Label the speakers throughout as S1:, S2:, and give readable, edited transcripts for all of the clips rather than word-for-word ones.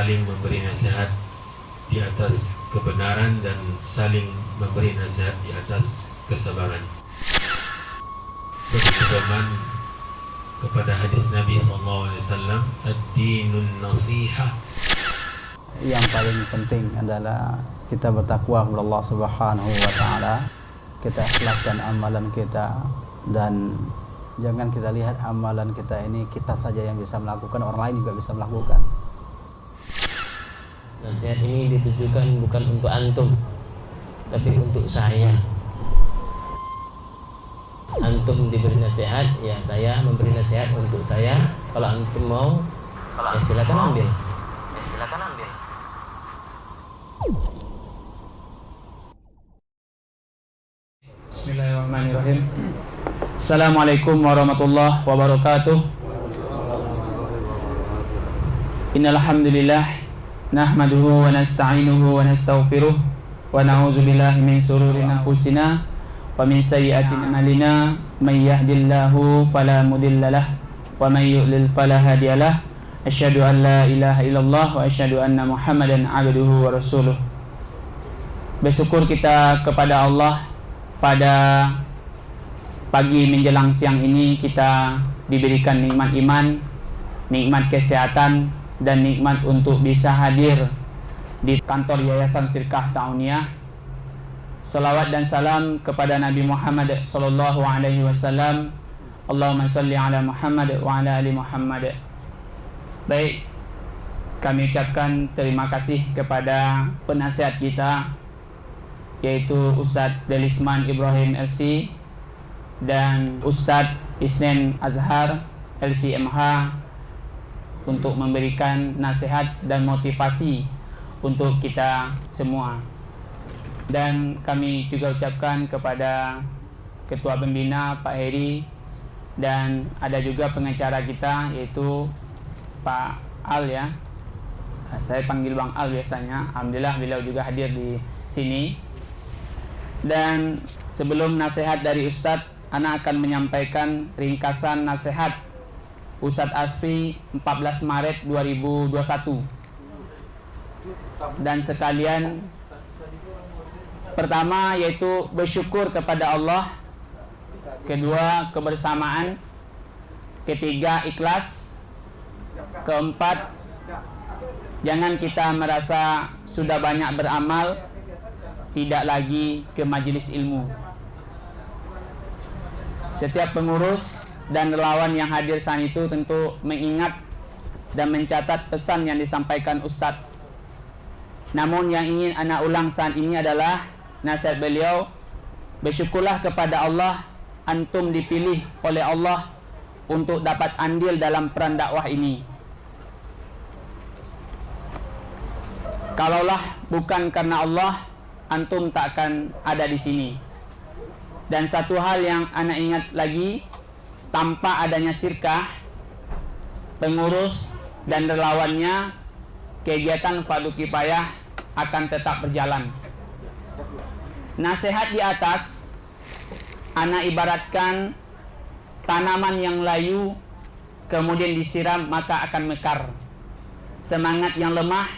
S1: saling memberi nasihat di atas kebenaran dan saling memberi nasihat di atas kesabaran. Berpedoman kepada hadis Nabi SAW, ad-dinun nasihah.
S2: Yang paling penting adalah kita bertakwa kepada Allah Subhanahu wa taala. Kita ikhlaskan amalan kita dan jangan kita lihat amalan kita ini kita saja yang bisa melakukan, orang lain juga bisa melakukan.
S3: Nasihat ini ditujukan bukan untuk antum, tapi untuk saya. Antum diberi nasihat, ya saya memberi nasihat untuk saya. Kalau antum mau, ya silakan ambil.
S4: Bismillahirrahmanirrahim. Assalamualaikum warahmatullahi wabarakatuh. Innal hamdalillah nahmaduhu wa nasta'inuhu wa nastaghfiruh wa na'udzu billahi min shururi anfusina wa min sayyiati a'malina may yahdihillahu fala mudhillalah wa may yudlil fala hadiyalah. Asyhadu an la ilaha illallah wa asyhadu anna Muhammadan abduhu wa rasuluh. Bersyukur kita kepada Allah pada pagi menjelang siang ini kita diberikan nikmat iman, nikmat kesehatan, dan nikmat untuk bisa hadir di kantor Yayasan Sirkah Ta'uniyah. Salawat dan salam kepada Nabi Muhammad sallallahu alaihi wasallam. Allahumma shalli ala Muhammad wa ala ali Muhammad. Baik, kami ucapkan terima kasih kepada penasihat kita, yaitu Ustadz Delisman Ibrahim LC dan Ustadz Isnen Azhar LCMH untuk memberikan nasihat dan motivasi untuk kita semua. Dan kami juga ucapkan kepada Ketua Pembina Pak Heri, dan ada juga pengacara kita yaitu Pak Al, ya. Saya panggil Bang Al biasanya. Alhamdulillah beliau juga hadir di sini. Dan sebelum nasihat dari Ustadz, ana akan menyampaikan ringkasan nasihat Ustadz Asfi 14 Maret 2021. Dan sekalian, pertama yaitu bersyukur kepada Allah, kedua kebersamaan, ketiga ikhlas, keempat jangan kita merasa sudah banyak beramal tidak lagi ke majelis ilmu. Setiap pengurus dan relawan yang hadir saat itu tentu mengingat dan mencatat pesan yang disampaikan Ustadz. Namun yang ingin ana ulang saat ini adalah nasihat beliau, bersyukurlah kepada Allah antum dipilih oleh Allah untuk dapat andil dalam peran dakwah ini. Kalaulah bukan karena Allah, antum tak akan ada di sini. Dan satu hal yang ana ingat lagi, tanpa adanya sirkah, pengurus dan relawannya, kegiatan fardu kifayah akan tetap berjalan. Nasihat di atas ana ibaratkan tanaman yang layu kemudian disiram maka akan mekar. Semangat yang lemah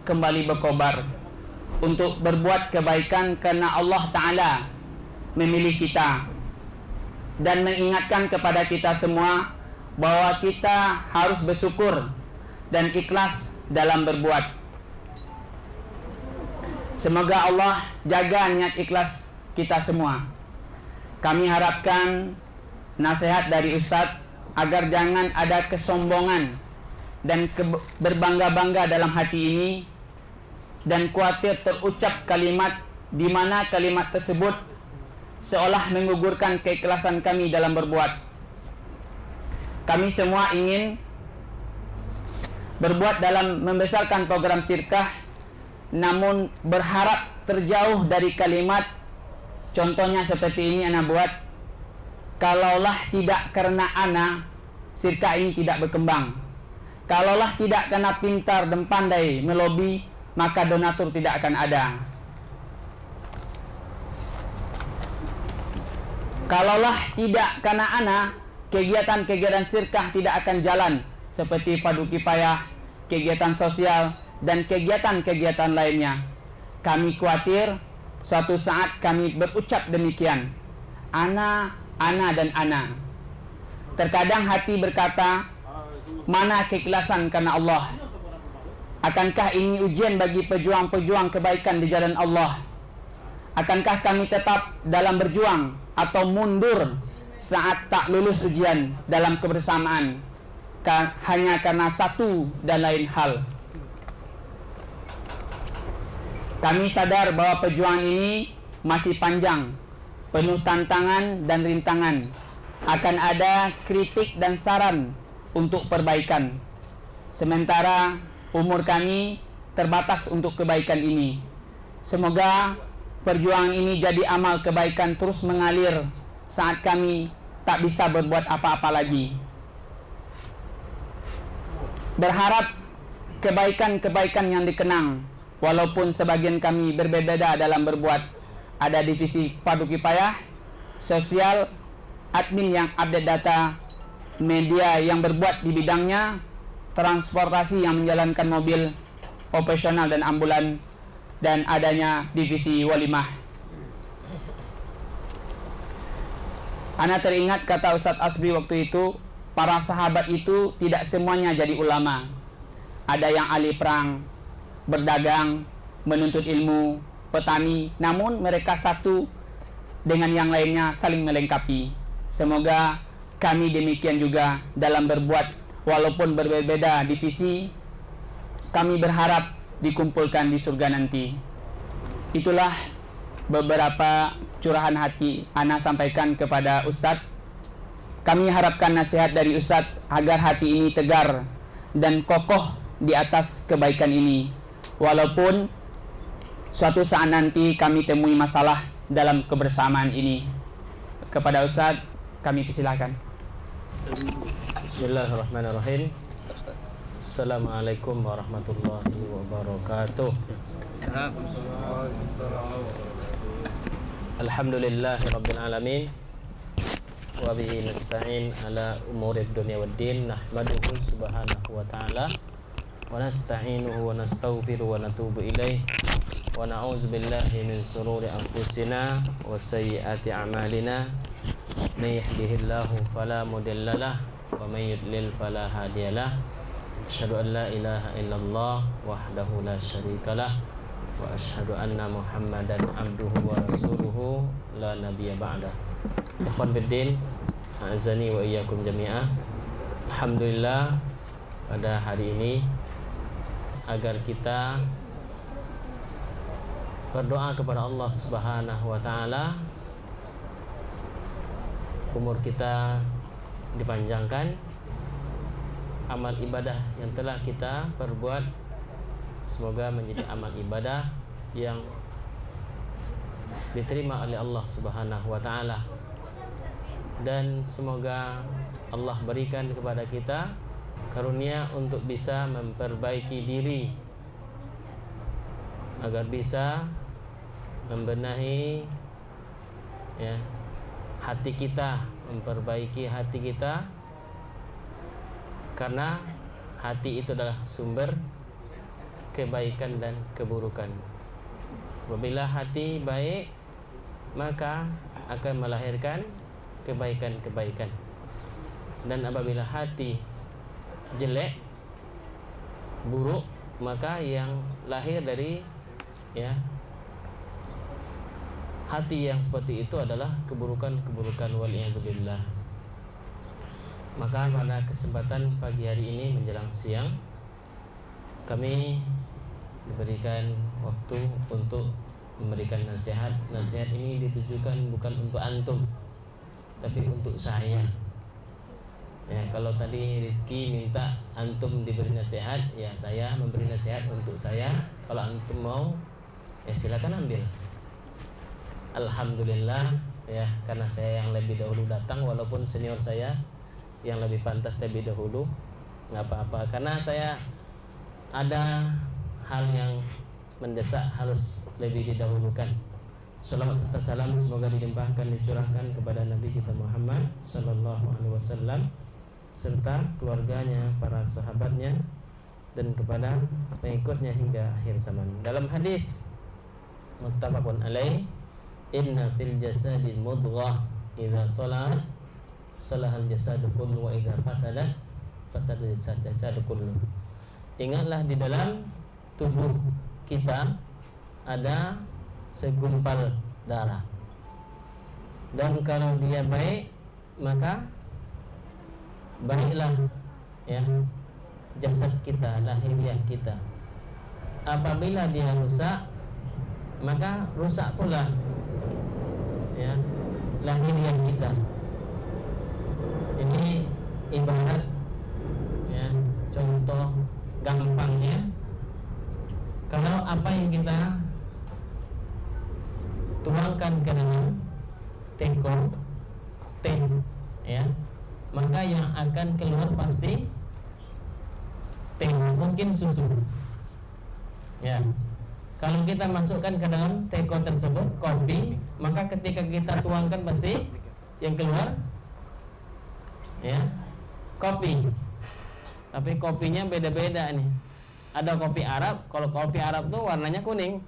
S4: kembali berkobar untuk berbuat kebaikan karena Allah Ta'ala memilih kita dan mengingatkan kepada kita semua bahwa kita harus bersyukur dan ikhlas dalam berbuat. Semoga Allah jaga niat ikhlas kita semua. Kami harapkan nasihat dari Ustadz agar jangan ada kesombongan dan berbangga-bangga dalam hati ini, dan khawatir terucap kalimat di mana kalimat tersebut seolah menggugurkan keikhlasan kami dalam berbuat. Kami semua ingin berbuat dalam membesarkan program sirkah, namun berharap terjauh dari kalimat contohnya seperti ini ana buat, kalaulah tidak karena ana sirkah ini tidak berkembang, kalaulah tidak karena pintar dan pandai melobi maka donatur tidak akan ada. Kalaulah tidak karena ana, kegiatan-kegiatan sirkah tidak akan jalan, seperti fardu kifayah, kegiatan sosial, dan kegiatan-kegiatan lainnya. Kami khawatir suatu saat kami berucap demikian, ana dan ana. Terkadang hati berkata, mana keikhlasan karena Allah? Akankah ini ujian bagi pejuang-pejuang kebaikan di jalan Allah? Akankah kami tetap dalam berjuang atau mundur saat tak lulus ujian dalam kebersamaan hanya karena satu dan lain hal? Kami sadar bahwa perjuangan ini masih panjang, penuh tantangan dan rintangan. Akan ada kritik dan saran untuk perbaikan. Sementara umur kami terbatas untuk kebaikan ini. Semoga perjuangan ini jadi amal kebaikan terus mengalir saat kami tak bisa berbuat apa-apa lagi. Berharap kebaikan-kebaikan yang dikenang, walaupun sebagian kami berbeda dalam berbuat. Ada divisi fardu kifayah, sosial, admin yang update data, media yang berbuat di bidangnya, transportasi yang menjalankan mobil, operasional dan ambulan, dan adanya divisi walimah. Ana teringat kata Ustadz Asbi waktu itu, para sahabat itu tidak semuanya jadi ulama. Ada yang ahli perang, berdagang, menuntut ilmu, petani, namun mereka satu dengan yang lainnya saling melengkapi. Semoga kami demikian juga dalam berbuat, walaupun berbeda divisi, kami berharap dikumpulkan di surga nanti. Itulah beberapa curahan hati ana sampaikan kepada Ustadz. Kami harapkan nasihat dari Ustadz agar hati ini tegar dan kokoh di atas kebaikan ini, walaupun suatu saat nanti kami temui masalah dalam kebersamaan ini. Kepada Ustadz kami persilakan.
S3: Bismillahirrahmanirrahim. Assalamualaikum warahmatullahi wabarakatuh. Alhamdulillahirabbil alamin. Wa bihi nasta'in ala umurid dunya waddin. Nahmaduhu subhanahu wa ta'ala wa nasta'inuhu wa nastaghfiruhu wa natubu ilaih. Wa na'udzu billahi min shururi anfusina wa sayyiati a'malina. May yahdihillahu fala mudilla lahu wa may yudlil fala hadiyalah. Asyhadu an la ilaha illallah wahdahu la syarikalah wa asyhadu anna Muhammadan abduhu wa rasuluhu la nabiyya ba'dah. Ikhwan fiddin, a'azani wa iyyakum jami'ah. Alhamdulillah, pada hari ini agar kita berdoa kepada Allah Subhanahu wa taala, umur kita dipanjangkan, amal ibadah yang telah kita perbuat semoga menjadi amal ibadah yang diterima oleh Allah Subhanahu wa taala, dan semoga Allah berikan kepada kita karunia untuk bisa memperbaiki diri agar bisa membenahi hati kita, memperbaiki hati kita, karena hati itu adalah sumber kebaikan dan keburukan. Apabila hati baik, maka akan melahirkan kebaikan-kebaikan, dan apabila hati jelek, buruk, maka yang lahir dari hati yang seperti itu adalah keburukan-keburukan, waliyadzubillah. Maka pada kesempatan pagi hari ini menjelang siang, kami diberikan waktu untuk memberikan nasihat. Nasihat ini ditujukan bukan untuk antum, tapi untuk saya. Kalau tadi Rizky minta antum diberi nasihat, ya saya memberi nasihat untuk saya. Kalau antum mau, ya silakan ambil. Alhamdulillah, karena saya yang lebih dahulu datang, walaupun senior saya yang lebih pantas lebih dahulu, nggak apa-apa, karena saya ada hal yang mendesak harus lebih didahulukan. Salawat serta salam semoga dilimpahkan, dicurahkan kepada Nabi kita Muhammad sallallahu alaihi wasallam serta keluarganya, para sahabatnya, dan kepada pengikutnya hingga akhir zaman. Dalam hadis muttafaqun alaih, inna fil jasadi mudghah idza salat salahal jasadu kullu wa idza fasadat fasadal jasadu kullu. Ingatlah di dalam tubuh kita ada segumpal darah, dan kalau dia baik maka baiklah ya jasad kita, lahiriah kita. Apabila dia rusak maka rusak pula ya lahiriah kita. Ini ibarat ya, contoh gampangnya, kalau apa yang kita tuangkan ke dalam teko teh ya, maka yang akan keluar pasti teh, mungkin susu ya. Kalau kita masukkan ke dalam teko tersebut kopi, maka ketika kita tuangkan pasti yang keluar ya kopi. Tapi kopinya beda-beda nih. Ada kopi Arab, kalau kopi Arab tuh warnanya kuning,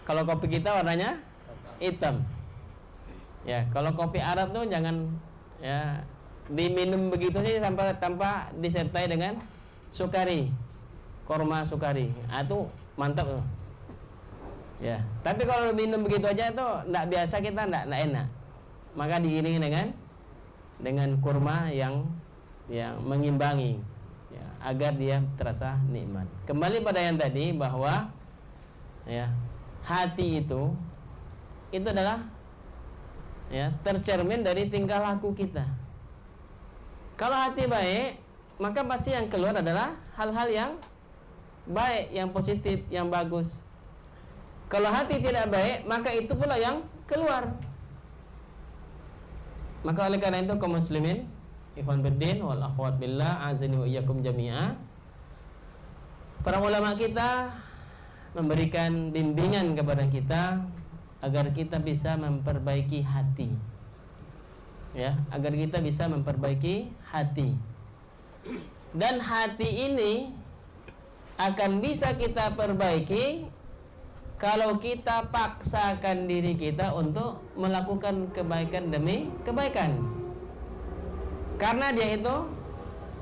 S3: kalau kopi kita warnanya hitam ya. Kalau kopi Arab tuh jangan ya diminum begitu sih tanpa disertai dengan sukari, korma sukari. Itu mantap tuh ya. Tapi kalau minum begitu aja itu enggak biasa, kita enggak enak. Maka diiringi dengan kurma yang mengimbangi ya, agar dia terasa nikmat. Kembali pada yang tadi bahwa ya hati itu adalah ya tercermin dari tingkah laku kita. Kalau hati baik, maka pasti yang keluar adalah hal-hal yang baik, yang positif, yang bagus. Kalau hati tidak baik, maka itu pula yang keluar. Maka oleh karena itu kaum muslimin, ikhwan fiddin wal akhwat billah, azani wa iyyakum jami'a, para ulama kita memberikan bimbingan kepada kita agar kita bisa memperbaiki hati ya, agar kita bisa memperbaiki hati. Dan hati ini akan bisa kita perbaiki kalau kita paksakan diri kita untuk melakukan kebaikan demi kebaikan. Karena dia itu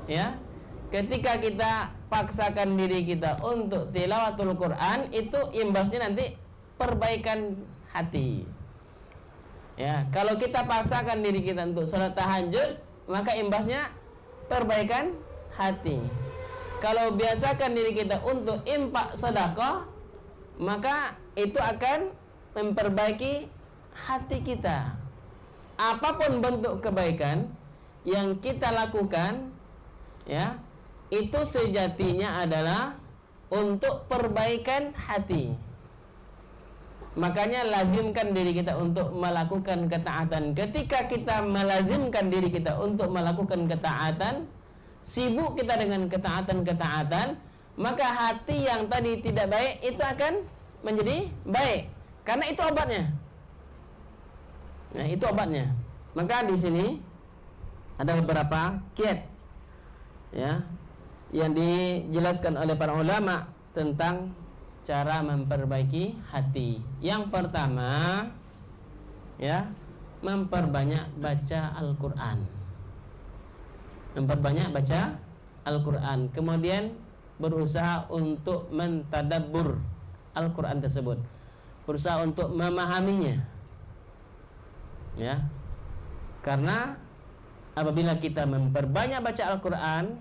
S3: ya, ketika kita paksakan diri kita untuk tilawatul Quran, itu imbasnya nanti perbaikan hati. Ya, kalau kita paksakan diri kita untuk salat tahajud, maka imbasnya perbaikan hati. Kalau biasakan diri kita untuk infak sedekah, maka itu akan memperbaiki hati kita. Apapun bentuk kebaikan yang kita lakukan ya, itu sejatinya adalah untuk perbaikan hati. Makanya lazimkan diri kita untuk melakukan ketaatan. Ketika kita melazimkan diri kita untuk melakukan ketaatan, sibuk kita dengan ketaatan-ketaatan, maka hati yang tadi tidak baik itu akan menjadi baik. Karena itu obatnya. Nah, itu obatnya. Maka di sini ada beberapa kiat ya yang dijelaskan oleh para ulama tentang cara memperbaiki hati. Yang pertama ya, memperbanyak baca Al-Qur'an. Memperbanyak baca Al-Qur'an. Kemudian berusaha untuk mentadabbur Al-Qur'an tersebut. Berusaha untuk memahaminya. Ya. Karena apabila kita memperbanyak baca Al-Qur'an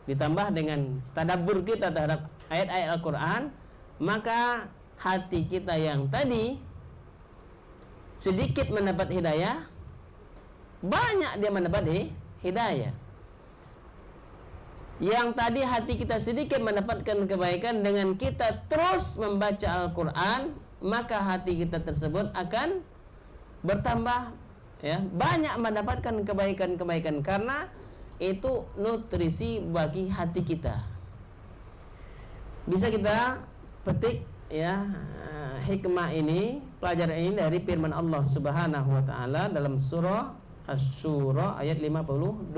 S3: ditambah dengan tadabbur kita terhadap ayat-ayat Al-Qur'an, maka hati kita yang tadi sedikit mendapat hidayah, banyak dia mendapat hidayah. Yang tadi hati kita sedikit mendapatkan kebaikan, dengan kita terus membaca Al-Quran, maka hati kita tersebut akan bertambah ya, banyak mendapatkan kebaikan-kebaikan, karena itu nutrisi bagi hati kita. Bisa kita petik ya hikmah ini, pelajaran ini dari firman Allah Subhanahu wa taala dalam surah Asy-Syura ayat 52.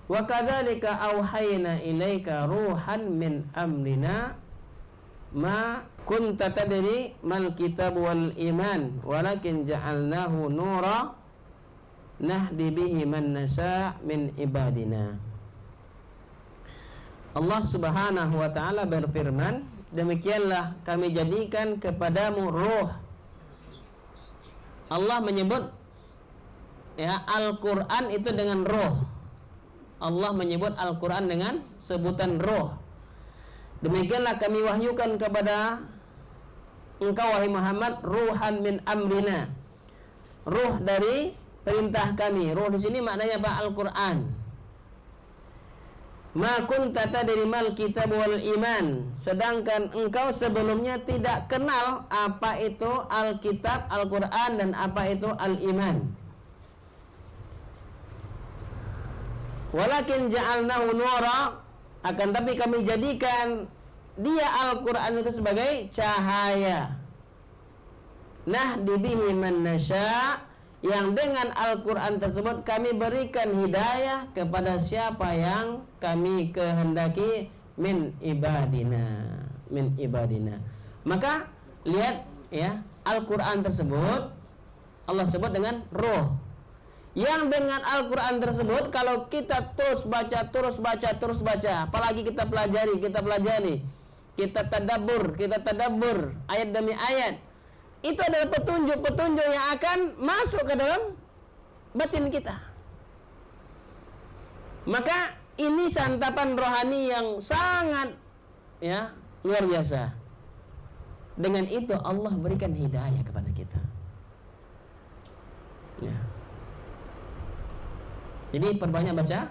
S3: Wa kadzalika auhayna ilaika ruhan min amrina ma kunta tadri mal kitab wal iman walakin ja'alnahu nura nahdi bihi man nasha' min ibadina. Allah Subhanahu wa taala berfirman, demikianlah kami jadikan kepadamu ruh. Allah menyebut Al-Qur'an itu dengan ruh. Allah menyebut Al-Quran dengan sebutan roh. Demikianlah kami wahyukan kepada engkau wahai Muhammad ruhan min amrina, ruh dari perintah kami. Ruh di sini maknanya apa? Al-Quran. Ma kunta tadri mal kitab wal iman, sedangkan engkau sebelumnya tidak kenal apa itu Alkitab, Al-Quran, dan apa itu al-iman. Walakin ja'alnahu nura, akan tapi kami jadikan dia Al-Quran itu sebagai cahaya. Nahdi bihi man nasya, yang dengan Al-Quran tersebut kami berikan hidayah kepada siapa yang kami kehendaki min ibadina. Maka lihat ya, Al-Quran tersebut Allah sebut dengan roh. Yang dengan Al-Quran tersebut kalau kita terus baca, apalagi kita pelajari, kita tadabbur ayat demi ayat, itu adalah petunjuk-petunjuk yang akan masuk ke dalam batin kita. Maka ini santapan rohani yang sangat luar biasa. Dengan itu Allah berikan hidayah kepada kita. Ya. Jadi perbanyak baca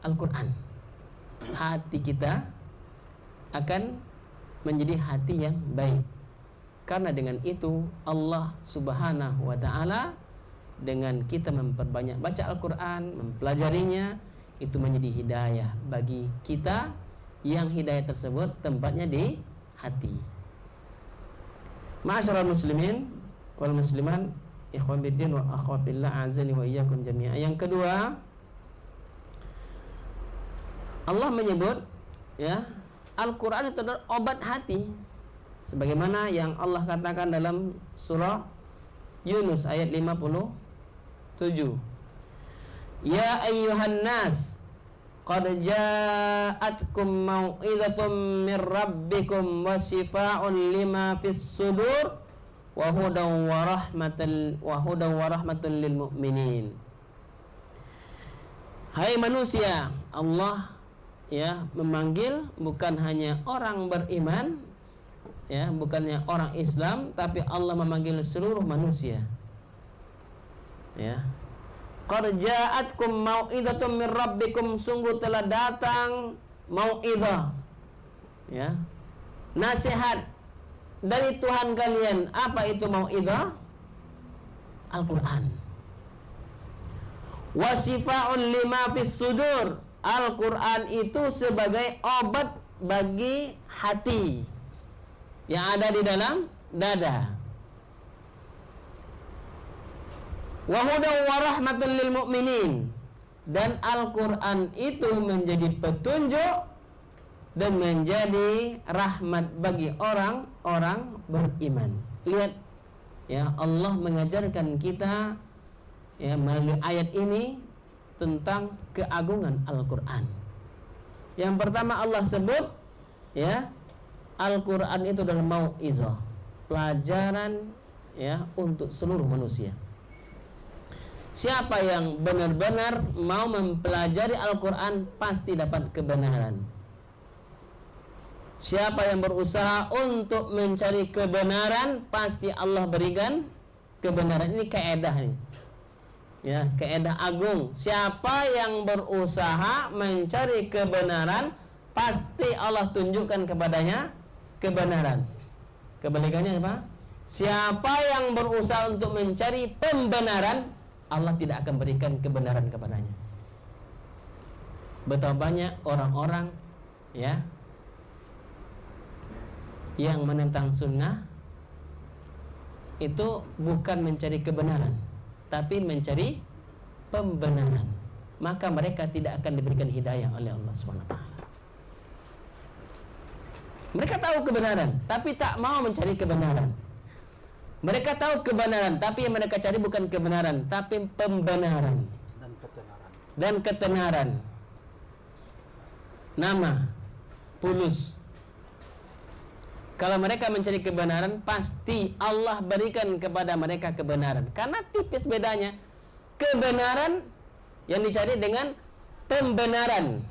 S3: Al-Quran, hati kita akan menjadi hati yang baik. Karena dengan itu Allah Subhanahu wa ta'ala, dengan kita memperbanyak baca Al-Quran, mempelajarinya, itu menjadi hidayah bagi kita, yang hidayah tersebut tempatnya di hati. Ma'asyiral muslimin wal musliman, ikhwan biddin wa akhwat billah, azani wa iyyakum jami'an. Yang kedua, Allah menyebut Al-Quran itu adalah obat hati, sebagaimana yang Allah katakan dalam surah Yunus ayat 57. Ya ayyuhan nas qad ja'atkum mau'izatum mir rabbikum wa shifaa'un lima fis sudur wa hudan wa rahmatan lil mu'minin. Hai manusia, Allah memanggil bukan hanya orang beriman, bukannya orang Islam, tapi Allah memanggil seluruh manusia. Qad ja'atkum mau'izatum mir rabbikum, sungguh telah datang mau'izah, nasihat dari Tuhan kalian. Apa itu mau'izah? Al-Quran. Wa shifa'un lima fis sudur, Al-Quran itu sebagai obat bagi hati yang ada di dalam dada. Wa hudan wa rahmatan lil mu'minin, dan Al-Quran itu menjadi petunjuk dan menjadi rahmat bagi orang-orang beriman. Lihat Allah mengajarkan kita melalui ayat ini tentang keagungan Al-Quran. Yang pertama Allah sebut Al-Quran itu adalah mau'izah, pelajaran untuk seluruh manusia. Siapa yang benar-benar mau mempelajari Al-Quran pasti dapat kebenaran. Siapa yang berusaha untuk mencari kebenaran pasti Allah berikan kebenaran. Ini kaedah nih. Kaedah agung. Siapa yang berusaha mencari kebenaran pasti Allah tunjukkan kepadanya kebenaran. Kebalikannya apa? Siapa yang berusaha untuk mencari pembenaran, Allah tidak akan berikan kebenaran kepadanya. Betapa banyak orang-orang yang menentang sunnah itu bukan mencari kebenaran, tapi mencari pembenaran. maka mereka tidak akan diberikan hidayah oleh Allah SWT. Mereka tahu kebenaran, tapi tak mau mencari kebenaran. Mereka tahu kebenaran, tapi yang mereka cari bukan kebenaran, tapi pembenaran dan ketenaran. Nama Fulus. Kalau mereka mencari kebenaran, pasti Allah berikan kepada mereka kebenaran. Karena tipis bedanya kebenaran yang dicari dengan pembenaran.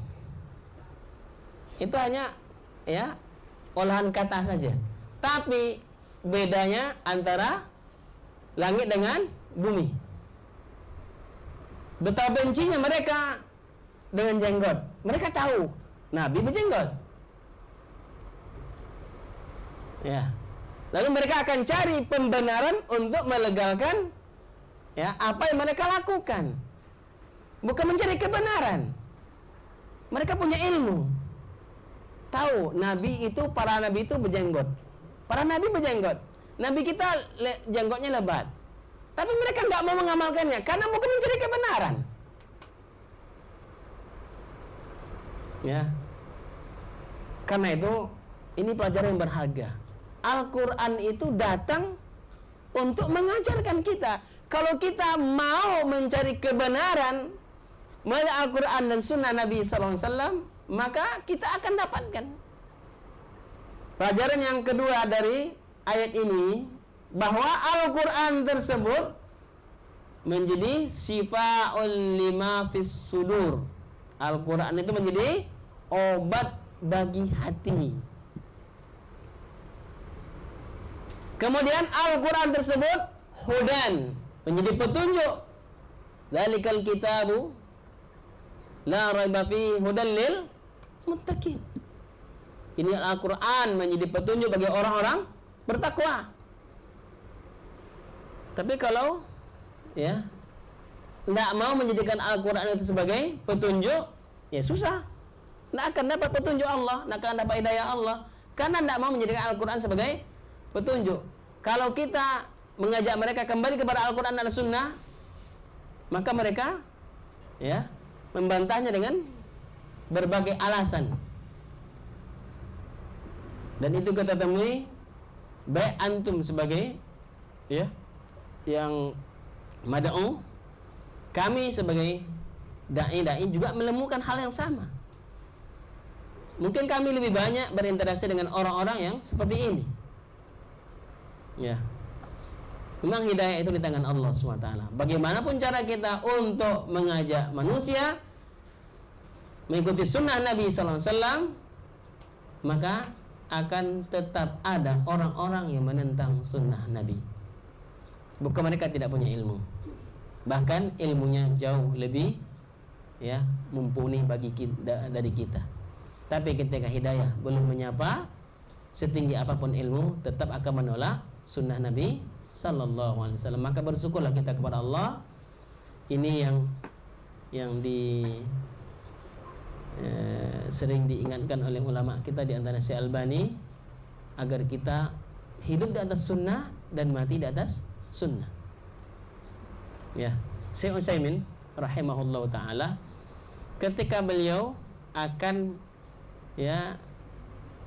S3: Itu hanya olahan kata saja. Tapi bedanya antara langit dengan bumi. Betapa bencinya mereka dengan jenggot. Mereka tahu Nabi berjenggot. Ya. Lalu mereka akan cari pembenaran untuk melegalkan apa yang mereka lakukan. Bukan mencari kebenaran. Mereka punya ilmu. Tahu para nabi itu berjenggot. Para nabi berjenggot. Nabi kita jenggotnya lebat. Tapi mereka nggak mau mengamalkannya karena bukan mencari kebenaran. Ya. Karena itu ini pelajaran yang berharga. Al-Quran itu datang untuk mengajarkan kita. Kalau kita mau mencari kebenaran melalui Al-Quran dan Sunnah Nabi SAW, maka kita akan dapatkan. Pelajaran yang kedua dari ayat ini, bahwa Al-Quran tersebut menjadi syifa'ul lima fis sudur. Al-Quran itu menjadi obat bagi hati. Kemudian Al-Quran tersebut hudan, menjadi petunjuk. Dzalikal kitabu la raiba fi hudan lil muttaqin. Ini Al-Quran menjadi petunjuk bagi orang-orang bertakwa. Tapi kalau tidak mau menjadikan Al-Quran itu sebagai petunjuk, susah. Tidak akan dapat petunjuk Allah, tidak akan dapat hidayah Allah, karena tidak mau menjadikan Al-Quran sebagai petunjuk. Kalau kita mengajak mereka kembali kepada Al-Quran dan Sunnah, maka mereka membantahnya dengan berbagai alasan. Dan itu kita temui baik antum sebagai yang mad'u, kami sebagai dai juga menemukan hal yang sama. Mungkin kami lebih banyak berinteraksi dengan orang-orang yang seperti ini. Memang hidayah itu di tangan Allah SWT. Bagaimanapun cara kita untuk mengajak manusia mengikuti sunnah Nabi SAW, maka akan tetap ada orang-orang yang menentang sunnah Nabi. Bukan mereka tidak punya ilmu, bahkan ilmunya jauh lebih mumpuni dari kita. Tapi ketika hidayah belum menyapa, setinggi apapun ilmu tetap akan menolak sunnah Nabi Sallallahu Alaihi Wasallam. Maka bersyukurlah kita kepada Allah. Ini yang sering diingatkan oleh ulama kita, di antara Syekh Albani, agar kita hidup di atas sunnah dan mati di atas sunnah. Syekh Utsaimin rahimahullah taala, ketika beliau akan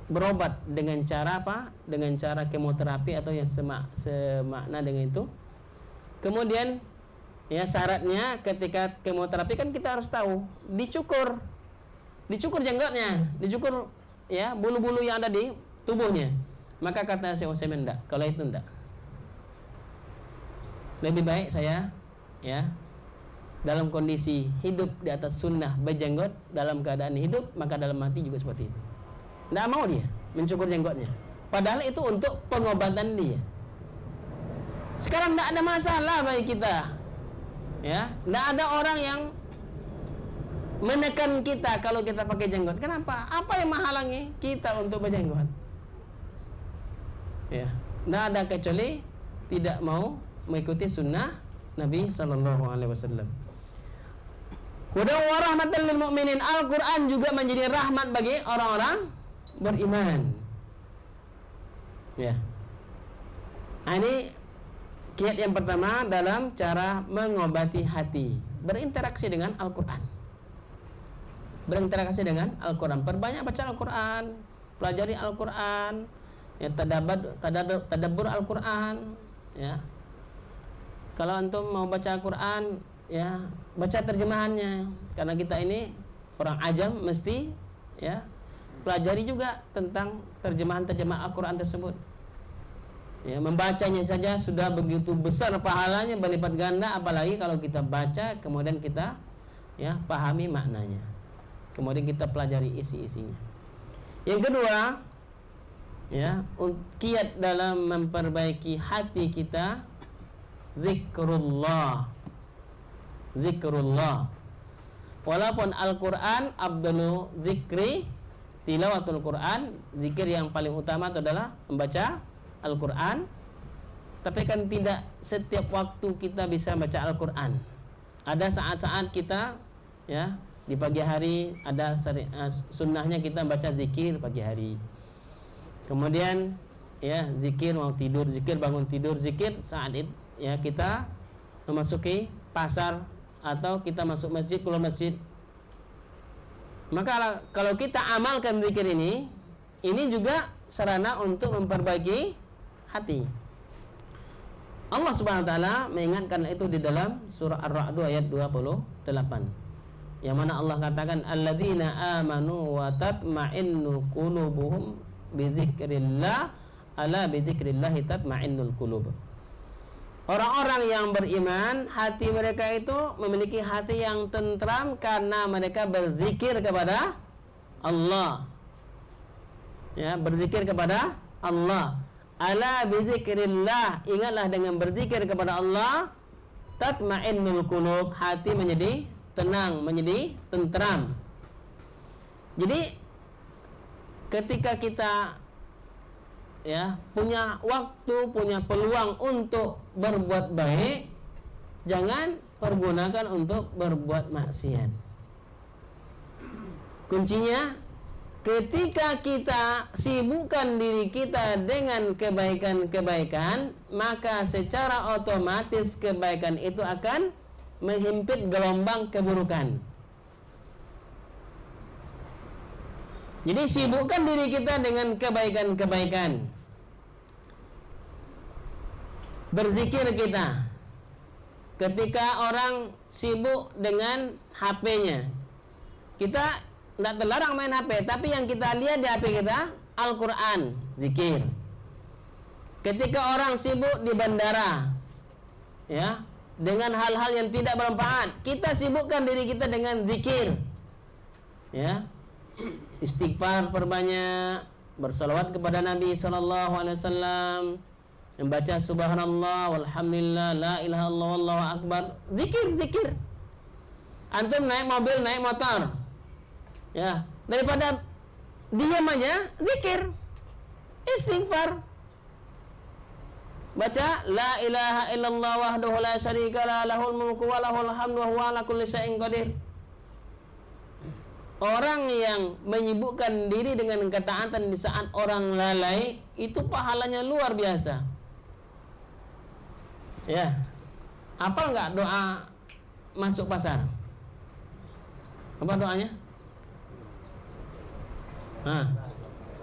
S3: berobat dengan cara apa? Dengan cara kemoterapi atau yang semakna dengan itu. Kemudian syaratnya ketika kemoterapi kan kita harus tahu dicukur jenggotnya, dicukur bulu-bulu yang ada di tubuhnya. Maka kata Syekh Utsaimin, enggak, kalau itu enggak. Lebih baik saya dalam kondisi hidup di atas sunnah berjenggot, dalam keadaan hidup, maka dalam mati juga seperti itu. Tidak mau dia mencukur jenggotnya, padahal itu untuk pengobatan dia. Sekarang tidak ada masalah bagi kita, tidak ada orang yang menekan kita kalau kita pakai jenggot. Kenapa? Apa yang menghalangi kita untuk berjenggot? Tidak ada kecuali tidak mau mengikuti sunnah Nabi Sallallahu Alaihi Wasallam. Hudan wa rahmatan lil mu'minin. Al-Quran juga menjadi rahmat bagi orang-orang beriman. Ini kiat yang pertama dalam cara mengobati hati, berinteraksi dengan Al-Quran. berinteraksi dengan Al-Quran. Perbanyak baca Al-Quran, pelajari Al-Quran, ya, tadabbur Al-Quran, ya. Kalau antum mau baca Al-Quran, ya, baca terjemahannya. Karena kita ini orang ajam, mesti, ya, pelajari juga tentang terjemahan Al-Quran tersebut. Ya, membacanya saja sudah begitu besar pahalanya, berlipat ganda, apalagi kalau kita baca kemudian kita, ya, pahami maknanya, kemudian kita pelajari isi-isinya. Yang kedua, ya, kiat dalam memperbaiki hati kita, zikrullah. Walaupun Al-Quran afdalu zikri tilawatul Quran, zikir yang paling utama itu adalah membaca Al-Quran, tapi kan tidak setiap waktu kita bisa baca Al-Quran. Ada saat-saat kita, ya, di pagi hari ada sunnahnya kita baca zikir pagi hari. Kemudian, ya, zikir mau tidur, zikir bangun tidur, zikir saat itu, ya, kita memasuki pasar atau kita masuk masjid, keluar masjid. Maka kalau kita amalkan zikir ini juga sarana untuk memperbaiki hati. Allah Subhanahu wa taala mengingatkan itu di dalam surah Ar-Ra'd ayat 28. Yang mana Allah katakan alladzina amanu wa tatma'innu qulubuhum bidzikrillah ala bidzikrillah tatma'innul qulub. Orang-orang yang beriman, hati mereka itu memiliki hati yang tentram karena mereka berzikir kepada Allah. Ya, berzikir kepada Allah. Ala bizikrillah, ingatlah dengan berzikir kepada Allah, tatma'innul qulub, hati menjadi tenang, menjadi tentram. Jadi ketika kita, ya, punya waktu, punya peluang untuk berbuat baik, jangan pergunakan untuk berbuat maksiat. Kuncinya, ketika kita sibukkan diri kita dengan kebaikan-kebaikan, maka secara otomatis kebaikan itu akan menghimpit gelombang keburukan. Jadi sibukkan diri kita dengan kebaikan-kebaikan. Berzikir kita. Ketika orang sibuk dengan HP-nya, kita tidak terlarang main HP, tapi yang kita lihat di HP kita Al-Quran, zikir. Ketika orang sibuk di bandara, ya, dengan hal-hal yang tidak bermanfaat, kita sibukkan diri kita dengan zikir, ya, istighfar perbanyak, bersalawat kepada Nabi SAW, membaca subhanallah walhamdulillah la ilaha illallah wallahu akbar, zikir. Antum naik mobil, naik motor, ya, daripada diam aja, zikir, istighfar, baca la ilaha illallah wahdahu la syarika la lahul mulku wa lahul hamdu wa huwa ala kulli syai'in qadir. Orang yang menyibukkan diri dengan ketaatan di saat orang lalai, itu pahalanya luar biasa. Ya, hafal nggak doa masuk pasar? Apa doanya?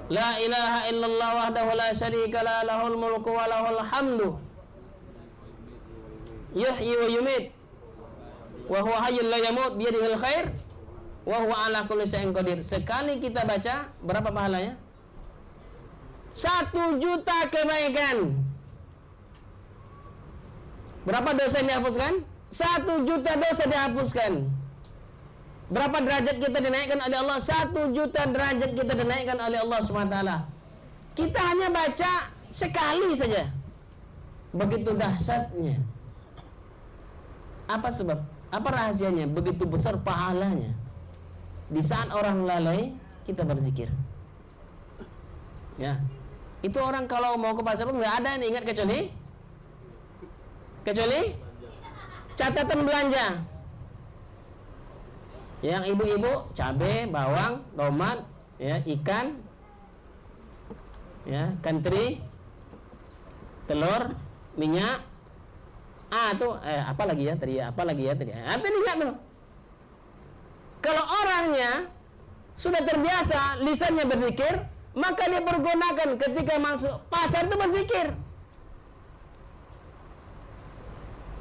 S3: La ilaha illallah wahdahu la syarika la lahul mulku wa lahul hamdu yuhyi wa yumit wa huwa hayyul la yamut biyadihil khair wa huwa ala kulli syai'in qadir. Sekali kita baca, berapa pahalanya? 1 juta kebaikan. Berapa dosa yang dihapuskan? 1 juta dosa dihapuskan. Berapa derajat kita dinaikkan oleh Allah? 1 juta derajat kita dinaikkan oleh Allah SWT. Kita hanya baca sekali saja, begitu dahsyatnya. Apa sebab? Apa rahasianya? Begitu besar pahalanya. Di saat orang lalai, kita berzikir. Ya, itu orang kalau mau ke pasar pun nggak ada yang ingat kecuali catatan belanja. Yang ibu-ibu cabai, bawang, tomat, ya, ikan, ya, kentri, telur, minyak. Apa lagi ya tadi? Tadi ingat tuh. Kalau orang orangnya sudah terbiasa lisannya berzikir, maka dia pergunakan ketika masuk pasar itu berzikir.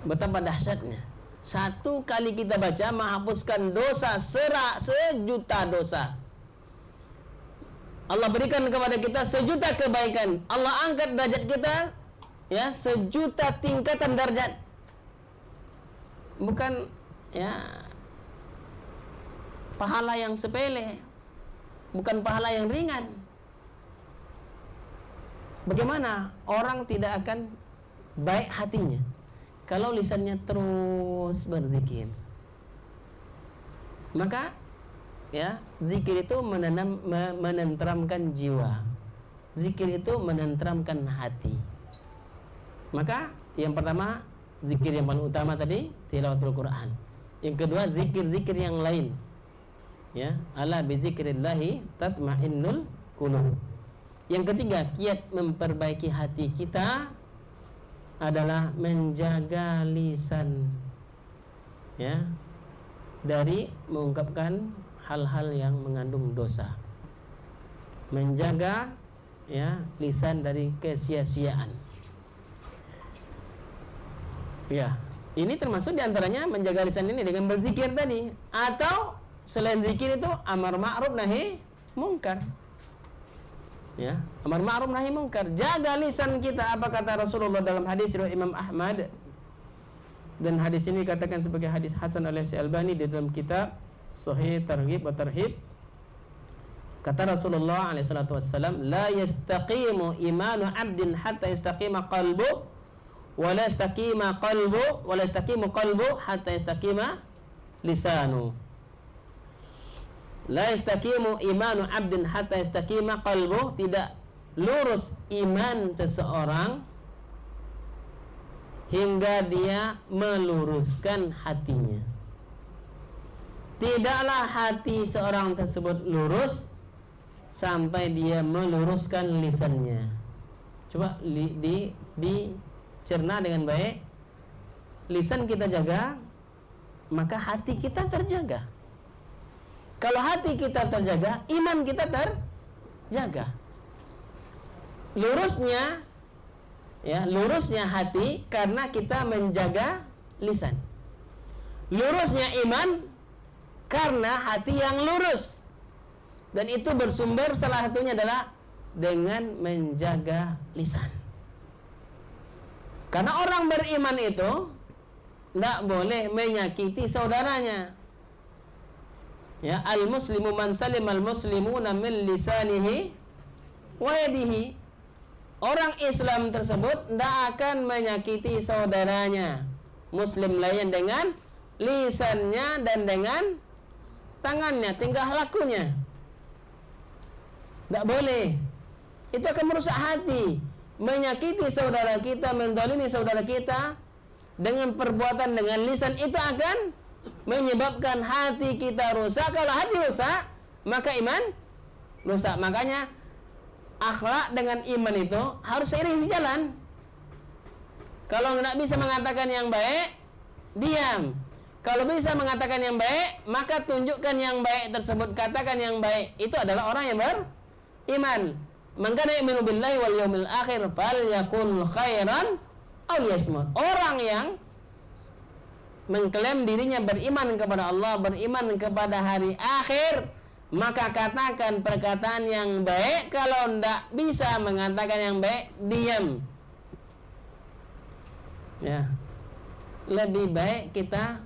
S3: Betapa dahsyatnya. Satu kali kita baca menghapuskan dosa sejuta dosa. Allah berikan kepada kita sejuta kebaikan. Allah angkat derajat kita ya sejuta tingkatan derajat. Bukan ya pahala yang sepele, bukan pahala yang ringan. Bagaimana orang tidak akan baik hatinya kalau lisannya terus berzikir? Maka ya, zikir itu menenteramkan jiwa. Zikir itu menenteramkan hati. Maka yang pertama, zikir yang paling utama tadi tilawatul Quran. Yang kedua, zikir-zikir yang lain. Ya, ala bi zikrillahi tatmainnul qulub. Yang ketiga, kiat memperbaiki hati kita adalah menjaga lisan ya dari mengungkapkan hal-hal yang mengandung dosa. Menjaga ya lisan dari kesia-siaan. Ya, ini termasuk diantaranya menjaga lisan ini dengan berzikir tadi. Atau selain zikir itu amar ma'ruf nahi mungkar. Ya, amar ma'ruf nahi mungkar. Jaga lisan kita. Apa kata Rasulullah dalam hadis riwayat Imam Ahmad? Dan hadis ini dikatakan sebagai hadis hasan oleh Syekh Albani di dalam kitab Sahih Targhib wa Tarhib. Kata Rasulullah alaihi salatu wassalam, la yastaqimu imanu 'abdin hatta yastaqima qalbu wa la yastaqimu qalbu hatta yastaqima lisanu. La yastaqimu imanu 'abdin hatta yastaqima qalbu, tidak lurus iman seseorang hingga dia meluruskan hatinya. Tidaklah hati seorang tersebut lurus sampai dia meluruskan lisannya. Coba dicerna dengan baik. Lisan kita jaga, maka hati kita terjaga. Kalau hati kita terjaga, iman kita terjaga. Lurusnya hati karena kita menjaga lisan. Lurusnya iman karena hati yang lurus. Dan itu bersumber salah satunya adalah dengan menjaga lisan. Karena orang beriman itu tidak boleh menyakiti saudaranya. Ya, al-muslimu man salim al-muslimuna min lisanihi wa yadihi. Orang Islam tersebut tidak akan menyakiti saudaranya Muslim lain dengan lisannya dan dengan tangannya, tingkah lakunya. Tidak boleh. Itu akan merusak hati. Menyakiti saudara kita, menzalimi saudara kita dengan perbuatan, dengan lisan, itu akan menyebabkan hati kita rusak. Kalau hati rusak, maka iman rusak. Makanya akhlak dengan iman itu harus seiring sejalan. Kalau tidak bisa mengatakan yang baik, diam. Kalau bisa mengatakan yang baik, maka tunjukkan yang baik tersebut. Katakan yang baik. Itu adalah orang yang beriman. Man kana yu'minu billahi wal yawmil akhir falyakul khairan aw liyasmut. Orang yang mengklaim dirinya beriman kepada Allah, beriman kepada hari akhir, maka katakan perkataan yang baik. Kalau tidak bisa mengatakan yang baik, diam. Ya, lebih baik kita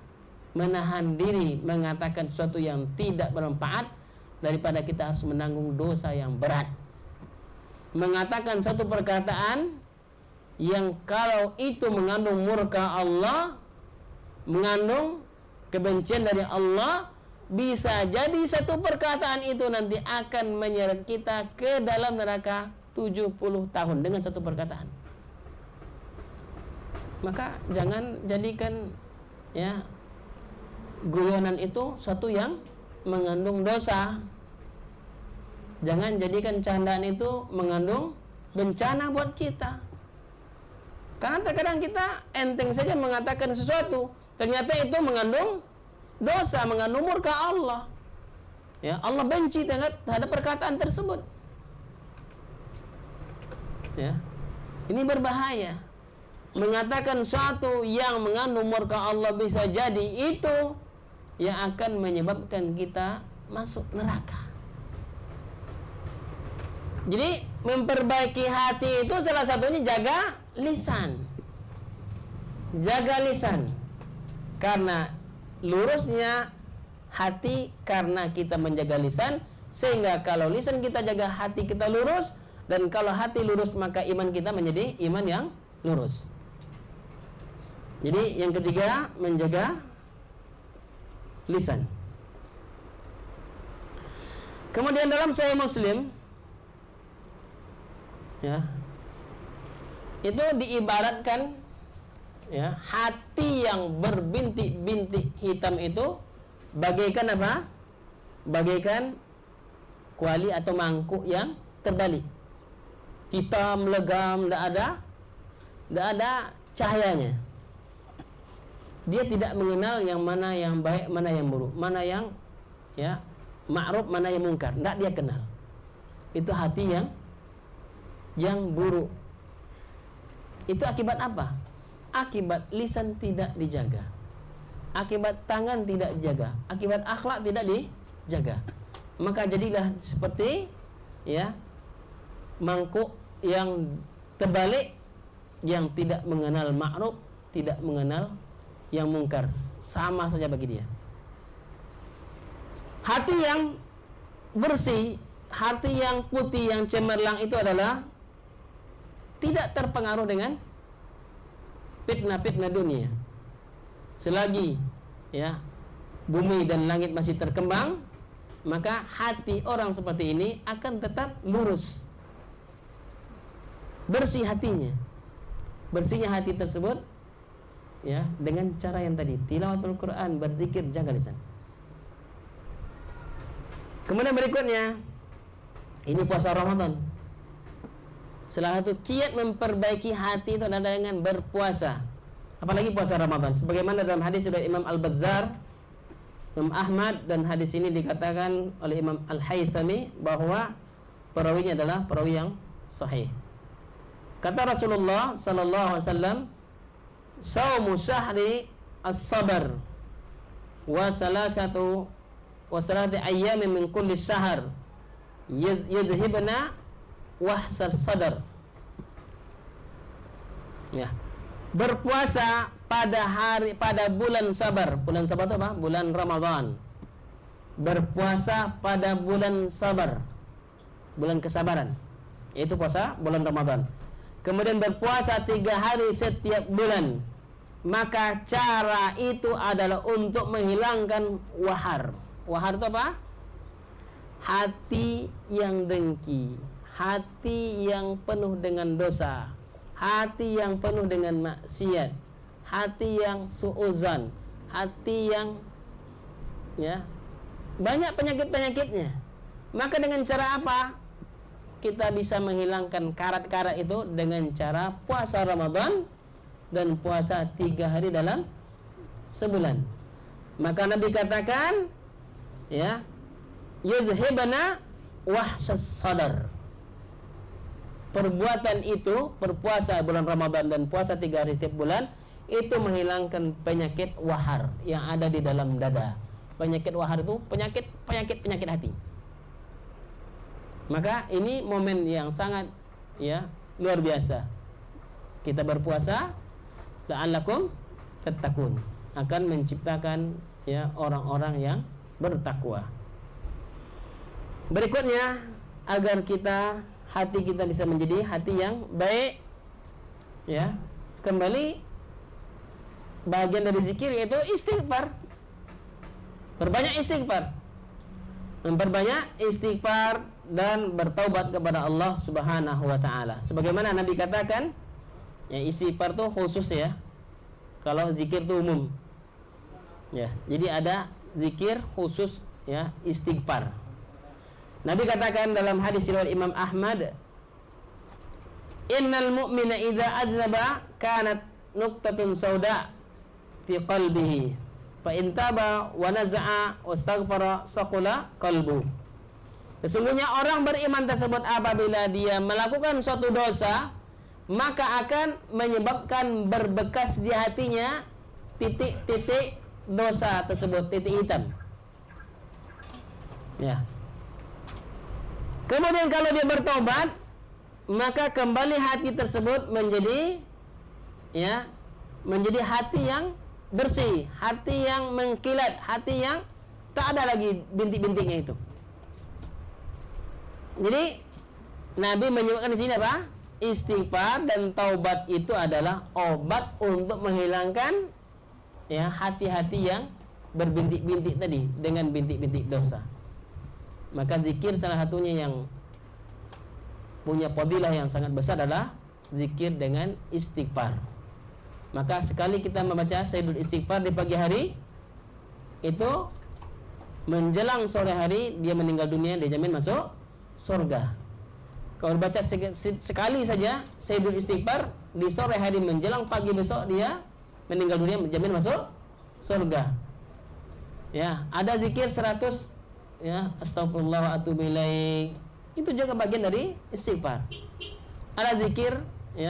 S3: menahan diri mengatakan sesuatu yang tidak bermanfaat daripada kita harus menanggung dosa yang berat. Mengatakan satu perkataan yang kalau itu mengandung murka Allah, mengandung kebencian dari Allah, bisa jadi satu perkataan itu nanti akan menyeret kita ke dalam neraka 70 tahun dengan satu perkataan. Maka jangan jadikan ya guyonan itu satu yang mengandung dosa. Jangan jadikan candaan itu mengandung bencana buat kita. Karena terkadang kita enteng saja mengatakan sesuatu, ternyata itu mengandung dosa, mengandung murka Allah. Ya, Allah benci terhadap perkataan tersebut. Ya. Ini berbahaya. Mengatakan suatu yang mengandung murka Allah bisa jadi itu yang akan menyebabkan kita masuk neraka. Jadi memperbaiki hati itu salah satunya jaga lisan. Jaga lisan. Karena lurusnya hati karena kita menjaga lisan, sehingga kalau lisan kita jaga, hati kita lurus, dan kalau hati lurus maka iman kita menjadi iman yang lurus. Jadi yang ketiga, menjaga lisan. Kemudian dalam Sahih Muslim, ya, itu diibaratkan, ya, hati yang berbintik-bintik hitam itu bagaikan apa? Bagaikan kuali atau mangkuk yang terbalik, hitam legam, tidak ada cahayanya. Dia tidak mengenal yang mana yang baik, mana yang buruk, mana yang, ya, ma'ruf, mana yang mungkar. Tidak dia kenal. Itu hati yang buruk. Itu akibat apa? Akibat lisan tidak dijaga, akibat tangan tidak dijaga, akibat akhlak tidak dijaga. Maka jadilah seperti, ya, mangkuk yang terbalik, yang tidak mengenal ma'ruf, tidak mengenal yang mungkar, sama saja bagi dia. Hati yang bersih, hati yang putih, yang cemerlang itu adalah tidak terpengaruh dengan fitnah-fitnah dunia. Selagi, ya, bumi dan langit masih terkembang, maka hati orang seperti ini akan tetap lurus, bersih hatinya. Bersihnya hati tersebut, ya, dengan cara yang tadi, tilawatul Quran, berzikir, jaga lisan. Kemudian berikutnya, ini puasa Ramadan. Salah satu kiat memperbaiki hati itu adalah dengan berpuasa. Apalagi puasa Ramadan. Sebagaimana dalam hadis dari Imam Al-Badzar, Imam Ahmad, dan hadis ini dikatakan oleh Imam Al-Haythami bahwa perawinya adalah perawi yang sahih. Kata Rasulullah sallallahu alaihi wasallam, "Shaumu syahri as-sabr wa salati ayyamin min kulli syahr yudhibna wahsal sadar." Ya. Berpuasa pada bulan sabar. Bulan sabar itu apa? Bulan Ramadan. Berpuasa pada bulan sabar, bulan kesabaran, yaitu puasa bulan Ramadan. Kemudian berpuasa 3 hari setiap bulan. Maka cara itu adalah untuk menghilangkan wahar. Wahar itu apa? Hati yang dengki, hati yang penuh dengan dosa, hati yang penuh dengan maksiat, hati yang suuzan, hati yang, ya, banyak penyakit-penyakitnya. Maka dengan cara apa kita bisa menghilangkan karat-karat itu? Dengan cara puasa Ramadan dan puasa 3 hari dalam sebulan. Maka Nabi katakan, ya, yudhibana wahsas sadar. Perbuatan itu, berpuasa bulan Ramadan dan puasa 3 hari setiap bulan, itu menghilangkan penyakit wahar yang ada di dalam dada. Penyakit wahar itu penyakit hati. Maka ini momen yang sangat, ya, luar biasa. Kita berpuasa, la'allakum tattaqun, akan menciptakan, ya, orang-orang yang bertakwa. Berikutnya, agar hati kita bisa menjadi hati yang baik, ya, kembali bagian dari zikir yaitu istighfar. Berbanyak istighfar, memperbanyak istighfar dan bertaubat kepada Allah Subhanahu wa taala. Sebagaimana Nabi katakan, ya, istighfar itu khusus, ya. Kalau zikir itu umum. Ya, jadi ada zikir khusus, ya, istighfar. Nabi katakan dalam hadis riwayat Imam Ahmad, "Innal mu'mina idza adznaba kanat nuqtatun sauda fi qalbihi fa in taba wa naza'a wastaghfara saqula qalbu. Sesungguhnya orang beriman tersebut apabila dia melakukan suatu dosa, maka akan menyebabkan berbekas di hatinya titik-titik dosa tersebut, titik hitam. Ya. Kemudian kalau dia bertobat, maka kembali hati tersebut menjadi hati yang bersih, hati yang mengkilat, hati yang tak ada lagi bintik-bintiknya itu. Jadi Nabi menyebutkan di sini apa? Istighfar dan taubat itu adalah obat untuk menghilangkan hati-hati yang berbintik-bintik tadi dengan bintik-bintik dosa. Maka zikir salah satunya yang punya fadilah yang sangat besar adalah zikir dengan istighfar. Maka sekali kita membaca Sayyidul Istighfar di pagi hari, itu menjelang sore hari dia meninggal dunia, dia jamin masuk surga. Kalau baca sekali saja Sayyidul Istighfar di sore hari menjelang pagi besok, dia meninggal dunia menjamin masuk surga. Ya, ada zikir 100 astagfirullah wa atubu ilaih. Itu juga bagian dari istighfar. Ada zikir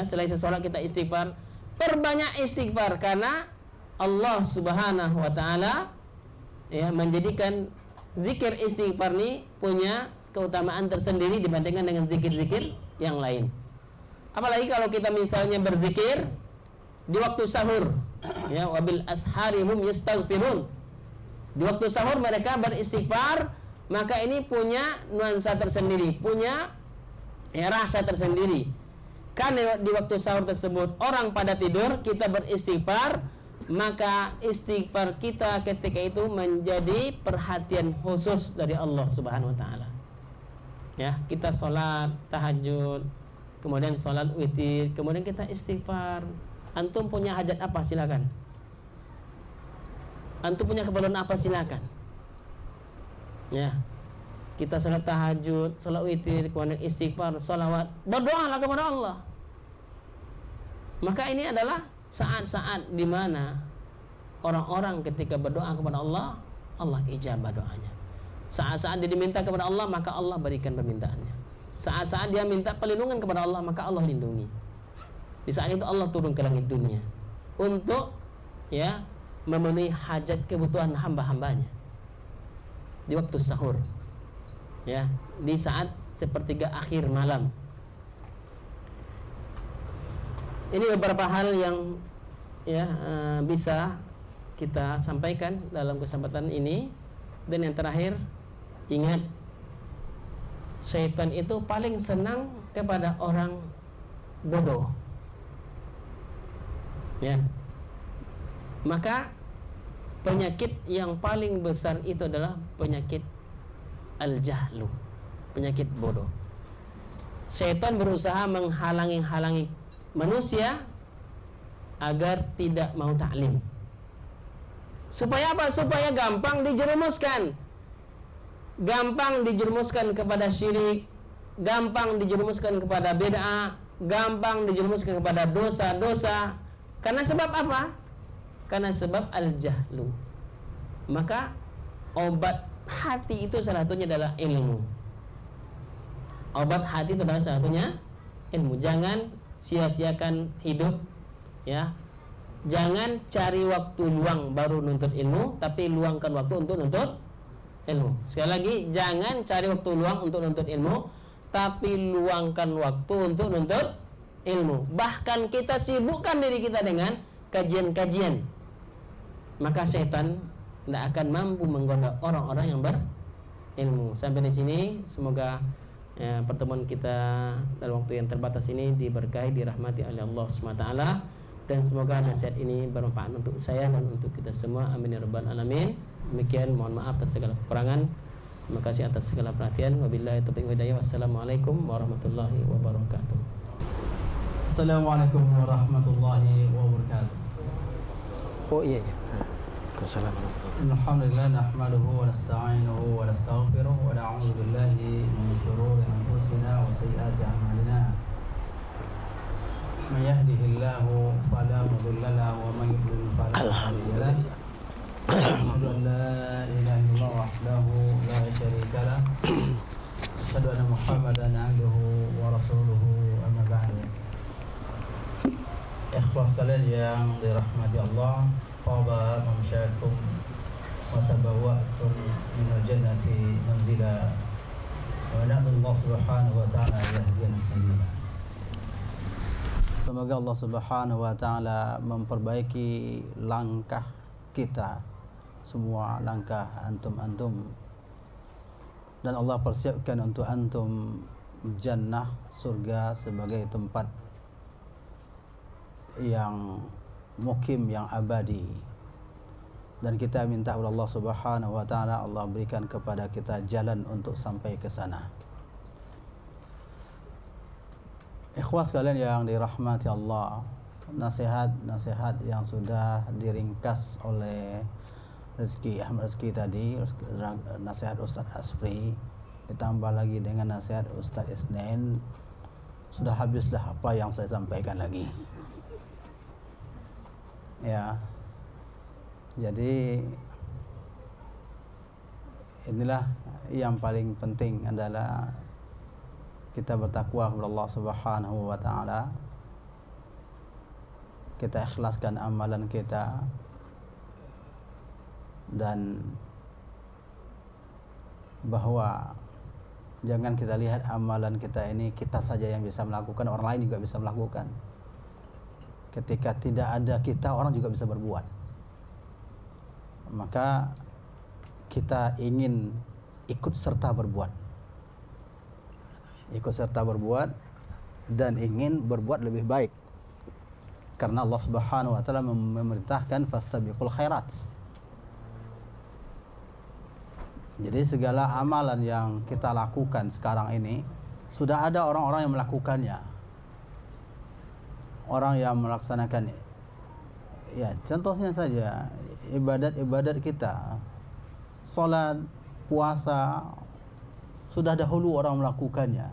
S3: selain sholat kita istighfar. Perbanyak istighfar karena Allah Subhanahu wa taala menjadikan zikir istighfar ini punya keutamaan tersendiri dibandingkan dengan zikir-zikir yang lain. Apalagi kalau kita misalnya berzikir di waktu sahur, wabil ashari hum yastaghfirun. Di waktu sahur mereka beristighfar, maka ini punya nuansa tersendiri, punya rasa tersendiri. Karena di waktu sahur tersebut orang pada tidur, kita beristighfar, maka istighfar kita ketika itu menjadi perhatian khusus dari Allah Subhanahu wa taala. Ya, kita sholat tahajud, kemudian sholat witir, kemudian kita istighfar. Antum punya hajat apa? Silakan. Antum punya keperluan apa? Silakan. Ya, kita sholat tahajud, sholat witir, kemudian istighfar, sholawat, berdoalah kepada Allah. Maka ini adalah saat-saat di mana orang-orang ketika berdoa kepada Allah, Allah ijabah doanya. Saat-saat dia diminta kepada Allah, maka Allah berikan permintaannya. Saat-saat dia minta perlindungan kepada Allah, maka Allah lindungi. Di saat itu Allah turun ke langit dunia untuk memenuhi hajat kebutuhan hamba-hambanya di waktu sahur, di saat sepertiga akhir malam. Ini beberapa hal yang bisa kita sampaikan dalam kesempatan ini. Dan yang terakhir, ingat, syaitan itu paling senang kepada orang bodoh. Maka penyakit yang paling besar itu adalah penyakit al-jahlu, penyakit bodoh. Syaitan berusaha menghalangi manusia agar tidak mau taklim. Supaya apa? Supaya gampang dijerumuskan. Gampang dijerumuskan kepada syirik, gampang dijerumuskan kepada bid'ah, gampang dijerumuskan kepada dosa-dosa. Karena sebab apa? Karena sebab al-jahlu. Maka obat hati itu salah satunya adalah ilmu. Obat hati itu adalah salah satunya ilmu. Jangan sia-siakan hidup, Jangan cari waktu luang baru nuntut ilmu, tapi luangkan waktu untuk nuntut ilmu. Sekali lagi, jangan cari waktu luang untuk nuntut ilmu, tapi luangkan waktu untuk nuntut ilmu. Bahkan kita sibukkan diri kita dengan kajian-kajian, maka setan tidak akan mampu menggoda orang-orang yang berilmu. Sampai di sini, semoga pertemuan kita dalam waktu yang terbatas ini diberkahi, dirahmati oleh Allah SWT. Dan semoga nasihat ini bermanfaat untuk saya dan untuk kita semua. Amin ya rabbal alamin. Demikian, mohon maaf atas segala kekurangan. Terima kasih atas segala perhatian. Wabillahi taufiq wal hidayah. Wassalamualaikum warahmatullahi wabarakatuh.
S2: Assalamualaikum warahmatullahi wabarakatuh.
S3: Oh iya. Assalamualaikum.
S2: Alhamdulillah, nahmaduhu wa nasta'inuhu wa nastaghfiruh wa na'udzu billahi min shururi anfusina wa sayyiati a'malina. Man yahdihillahu fala mudilla lahu wa man yudlil fala hadiya lahu. Asyhadu an la ilaha illallah wahdahu la syarika lah. Asyhadu anna Muhammadan abduhu wa rasuluhu, amma ba'du. Ikhwas sekalian yang dirahmati Allah, taba mamsyakum wa tabawwa'tum minal jannati manzila wa na'budu Allah subhanahu wa ta'ala yahdina sabila. Semoga Allah subhanahu wa ta'ala memperbaiki langkah kita, semua langkah antum-antum, dan Allah persiapkan untuk antum jannah, surga, sebagai tempat yang mukim, yang abadi. Dan kita minta kepada Allah subhanahu wa ta'ala, Allah berikan kepada kita jalan untuk sampai ke sana. Ikhwas sekalian yang dirahmati Allah, nasihat-nasihat yang sudah diringkas oleh Ahmad Rizki tadi, nasihat Ustaz Asri, ditambah lagi dengan nasihat Ustaz Isnin, sudah habislah apa yang saya sampaikan lagi. Ya, jadi inilah yang paling penting adalah kita bertakwa kepada Allah subhanahu wa ta'ala. Kita ikhlaskan amalan kita, dan bahwa jangan kita lihat amalan kita ini kita saja yang bisa melakukan, orang lain juga bisa melakukan. Ketika tidak ada kita, orang juga bisa berbuat. Maka kita ingin ikut serta berbuat, dan ingin berbuat lebih baik, karena Allah subhanahu wa ta'ala memerintahkan fastabiqul khairat. Jadi segala amalan yang kita lakukan sekarang ini sudah ada orang-orang yang melakukannya, orang yang melaksanakan. Ya, contohnya saja ibadat-ibadat kita, salat, puasa, sudah dahulu orang melakukannya.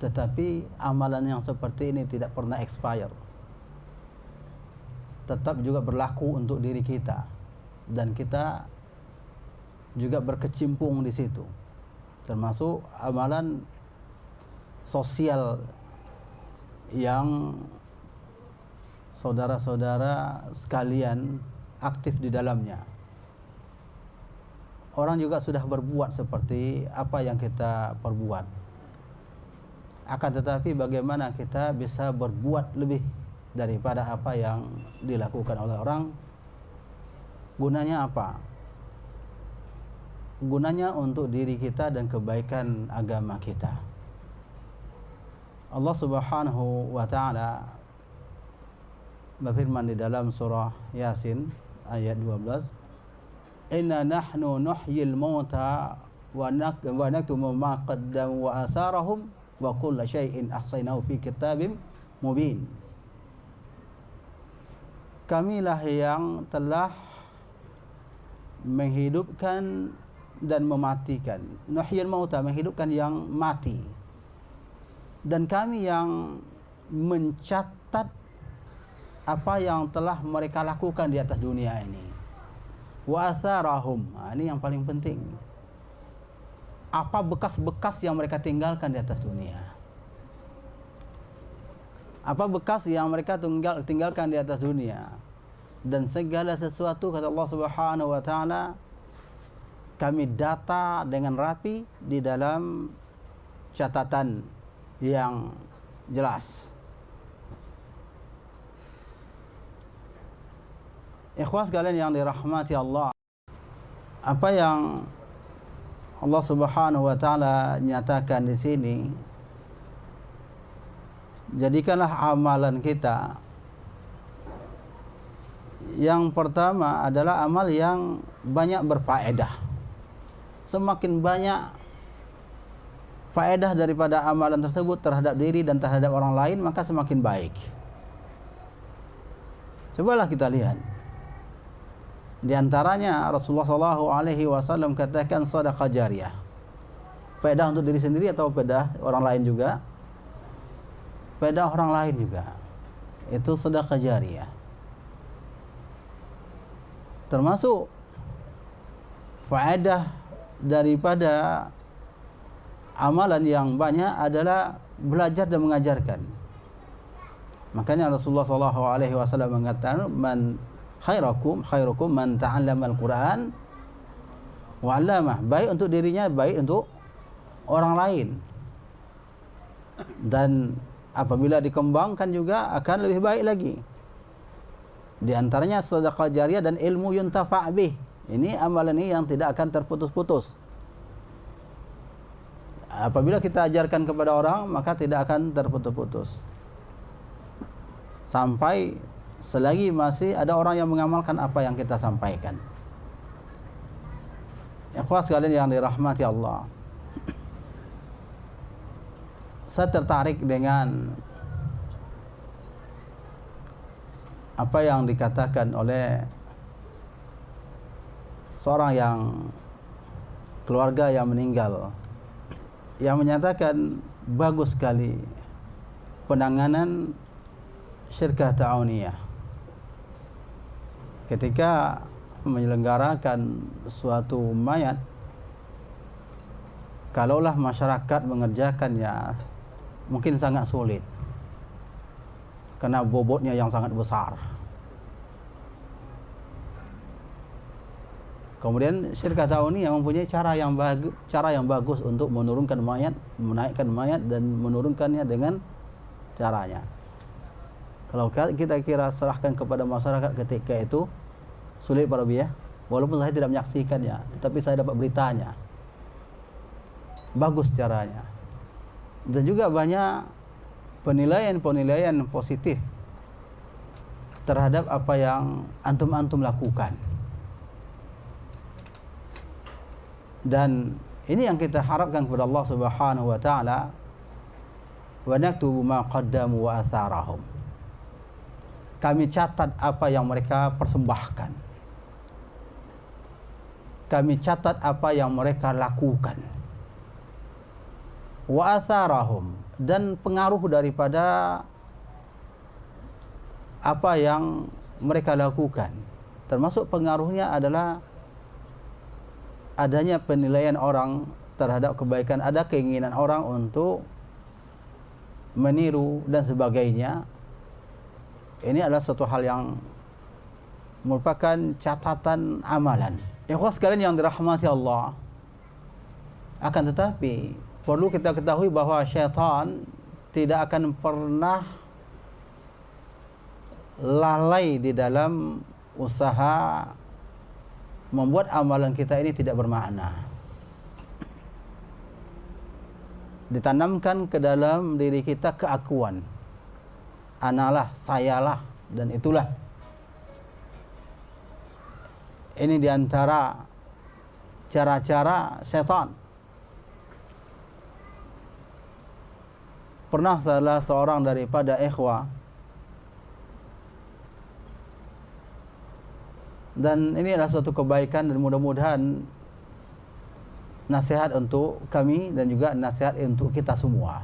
S2: Tetapi amalan yang seperti ini tidak pernah expire, tetap juga berlaku untuk diri kita, dan kita juga berkecimpung di situ, termasuk amalan sosial yang saudara-saudara sekalian aktif di dalamnya. Orang juga sudah berbuat seperti apa yang kita perbuat. Akan tetapi bagaimana kita bisa berbuat lebih daripada apa yang dilakukan oleh orang? Gunanya apa? Gunanya untuk diri kita dan kebaikan agama kita. Allah subhanahu wa ta'ala berfirman di dalam surah Yasin ayat 12, Inna nahnu nuhyil mauta wa naktumu ma qaddamu wa atharahum wa kulla syai'in ahsaynahu fi kitabim mubin. Kamilah yang telah menghidupkan dan mematikan. Nuhyil mauta, menghidupkan yang mati. Dan kami yang mencatat apa yang telah mereka lakukan di atas dunia ini. Wa atharahum, ini yang paling penting. Apa bekas-bekas yang mereka tinggalkan di atas dunia? Apa bekas yang mereka tinggalkan di atas dunia? Dan segala sesuatu, kata Allah subhanahu wa ta'ala, kami data dengan rapi di dalam catatan yang jelas. Ikhwas sekalian yang dirahmati Allah, apa yang Allah subhanahu wa ta'ala nyatakan di sini, jadikanlah amalan kita yang pertama adalah amal yang banyak berfaedah. Semakin banyak faedah daripada amalan tersebut terhadap diri dan terhadap orang lain, maka semakin baik. Cobalah kita lihat. Di antaranya Rasulullah SAW katakan sedekah jariyah. Faedah untuk diri sendiri atau faedah orang lain juga? Faedah orang lain juga. Itu sedekah jariyah. Termasuk faedah daripada amalan yang banyak adalah belajar dan mengajarkan. Makanya Rasulullah SAW mengatakan, man khairukum man ta'allama al-Quran wa 'allamah. Baik untuk dirinya, baik untuk orang lain. Dan apabila dikembangkan juga akan lebih baik lagi. Di antaranya sedekah jariyah dan ilmu yuntafa' bih. Ini amalan ini yang tidak akan terputus-putus. Apabila kita ajarkan kepada orang, maka tidak akan terputus-putus. Sampai selagi masih ada orang yang mengamalkan apa yang kita sampaikan. Ikhwah sekalian yang dirahmati Allah, saya tertarik dengan apa yang dikatakan oleh seorang yang keluarga yang meninggal, yang menyatakan bagus sekali penanganan syirkah ta'awuniyah ketika menyelenggarakan suatu mayat. Kalaulah masyarakat mengerjakannya, mungkin sangat sulit karena bobotnya yang sangat besar. Kemudian syirkah ta'awuniyah mempunyai cara yang bagus untuk menurunkan mayat, menaikkan mayat dan menurunkannya dengan caranya. Kalau kita kira serahkan kepada masyarakat ketika itu, sulit para biya. Walaupun saya tidak menyaksikannya, tetapi saya dapat beritanya. Bagus caranya. Dan juga banyak penilaian positif terhadap apa yang antum lakukan. Dan ini yang kita harapkan kepada Allah Subhanahu wa taala, wa naktubu ma qaddamu wa atharahum. Kami catat apa yang mereka persembahkan. Kami catat apa yang mereka lakukan. Wa atharahum, dan pengaruh daripada apa yang mereka lakukan. Termasuk pengaruhnya adalah adanya penilaian orang terhadap kebaikan, ada keinginan orang untuk meniru dan sebagainya. Ini adalah suatu hal yang merupakan catatan amalan. Ikhwah sekalian yang dirahmati Allah, akan tetapi perlu kita ketahui bahwa syaitan tidak akan pernah lalai di dalam usaha membuat amalan kita ini tidak bermakna. Ditanamkan ke dalam diri kita keakuan, analah, sayalah, dan itulah. Ini diantara cara-cara syaitan. Pernah salah seorang daripada ikhwah, dan ini adalah suatu kebaikan dan mudah-mudahan nasihat untuk kami dan juga nasihat untuk kita semua.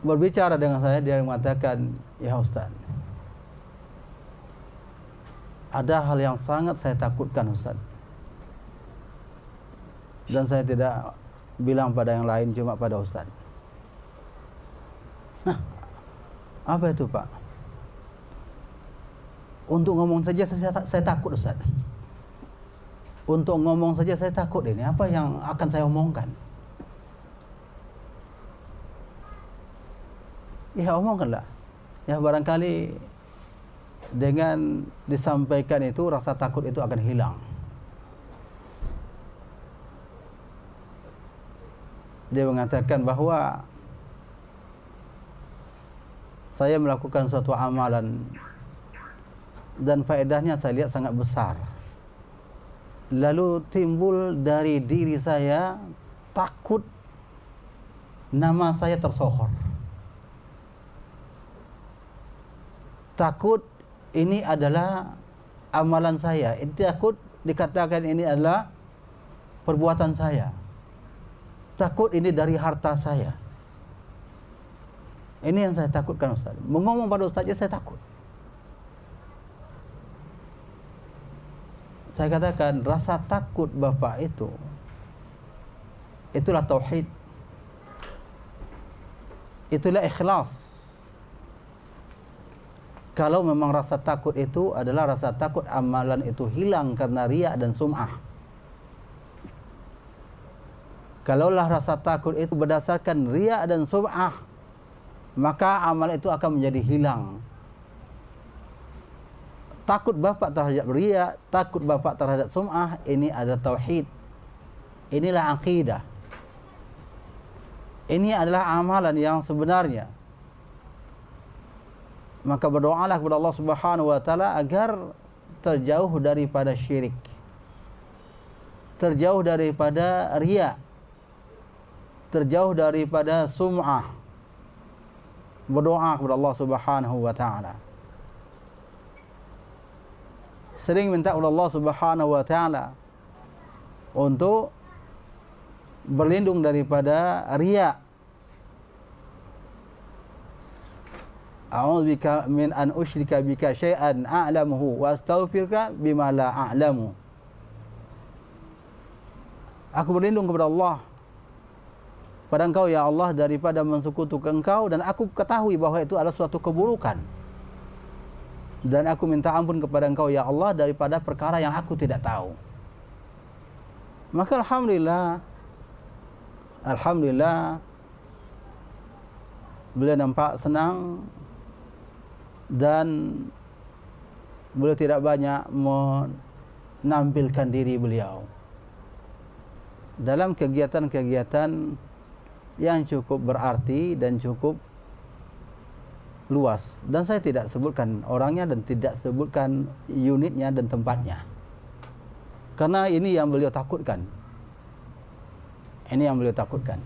S2: Berbicara dengan saya, dia mengatakan, ya Ustaz, ada hal yang sangat saya takutkan Ustaz, dan saya tidak bilang pada yang lain, cuma pada Ustaz. Nah, apa itu Pak? Untuk ngomong saja saya takut Ustaz. Untuk ngomong saja saya takut, ini apa yang akan saya omongkan? Ya omongkanlah. Ya barangkali dengan disampaikan itu rasa takut itu akan hilang. Dia mengatakan bahwa saya melakukan suatu amalan dan faedahnya saya lihat sangat besar. Lalu timbul dari diri saya takut nama saya tersohor. Takut ini adalah amalan saya. Takut dikatakan ini adalah perbuatan saya. Takut ini dari harta saya. Ini yang saya takutkan Ustaz. Mengomong pada Ustaz saya takut. Saya katakan rasa takut Bapak itulah tauhid. Itulah ikhlas. Kalau memang rasa takut itu adalah rasa takut amalan itu hilang karena riya dan sum'ah. Kalaulah rasa takut itu berdasarkan riya dan sum'ah, maka amal itu akan menjadi hilang. Takut Bapak terhadap riya, takut Bapak terhadap sum'ah, ini adalah tauhid. Inilah akidah. Ini adalah amalan yang sebenarnya. Maka berdoalah kepada Allah Subhanahu wa taala agar terjauh daripada syirik, terjauh daripada riya, terjauh daripada sum'ah. Berdoa kepada Allah Subhanahu wa taala. Sering minta kepada Allah Subhanahu wa taala untuk berlindung daripada riya. A'udzubika min an usyrika bika syai'an a'lamuhu wa astaghfiruka bima la a'lamu. Aku berlindung kepada Allah, pada Engkau ya Allah, daripada mensekutukan Engkau, dan aku ketahui bahwa itu adalah suatu keburukan. Dan aku minta ampun kepada Engkau ya Allah daripada perkara yang aku tidak tahu. Maka alhamdulillah beliau nampak senang dan beliau tidak banyak menampilkan diri beliau dalam kegiatan-kegiatan yang cukup berarti dan cukup luas. Dan saya tidak sebutkan orangnya dan tidak sebutkan unitnya dan tempatnya, karena ini yang beliau takutkan. Ini yang beliau takutkan.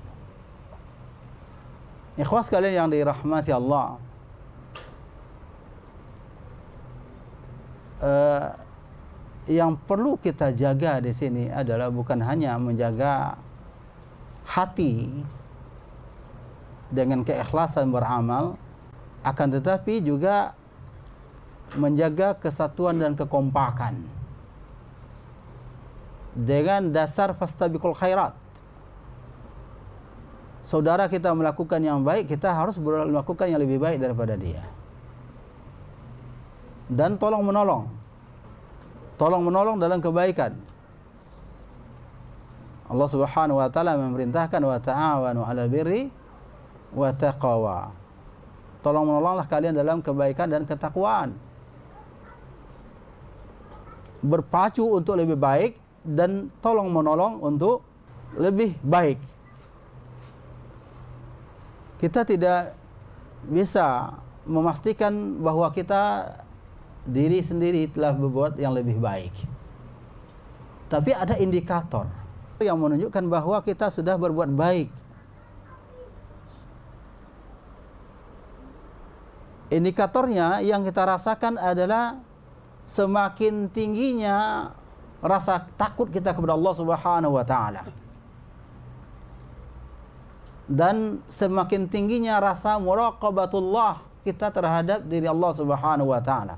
S2: Ikhwas sekalian yang dirahmati Allah, yang perlu kita jaga di sini adalah bukan hanya menjaga hati dengan keikhlasan beramal, akan tetapi juga menjaga kesatuan dan kekompakan dengan dasar fastabiqul khairat. Saudara kita melakukan yang baik, kita harus melakukan yang lebih baik daripada dia. Dan tolong menolong dalam kebaikan. Allah Subhanahu wa taala memerintahkan wa ta'awanu 'alal birri wa taqwa. Tolong menolonglah kalian dalam kebaikan dan ketakwaan. Berpacu untuk lebih baik dan tolong menolong untuk lebih baik. Kita tidak bisa memastikan bahwa kita diri sendiri telah berbuat yang lebih baik, tapi ada indikator yang menunjukkan bahwa kita sudah berbuat baik. Indikatornya yang kita rasakan adalah semakin tingginya rasa takut kita kepada Allah Subhanahu wa taala, dan semakin tingginya rasa muraqabatullah kita terhadap diri Allah Subhanahu wa taala.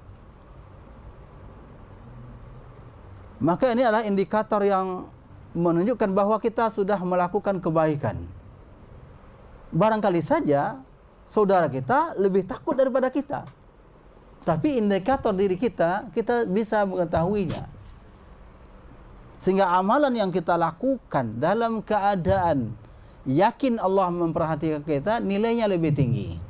S2: Maka ini adalah indikator yang menunjukkan bahwa kita sudah melakukan kebaikan. Barangkali saja saudara kita lebih takut daripada kita, tapi indikator diri kita bisa mengetahuinya. Sehingga amalan yang kita lakukan dalam keadaan yakin Allah memperhatikan kita, nilainya lebih tinggi.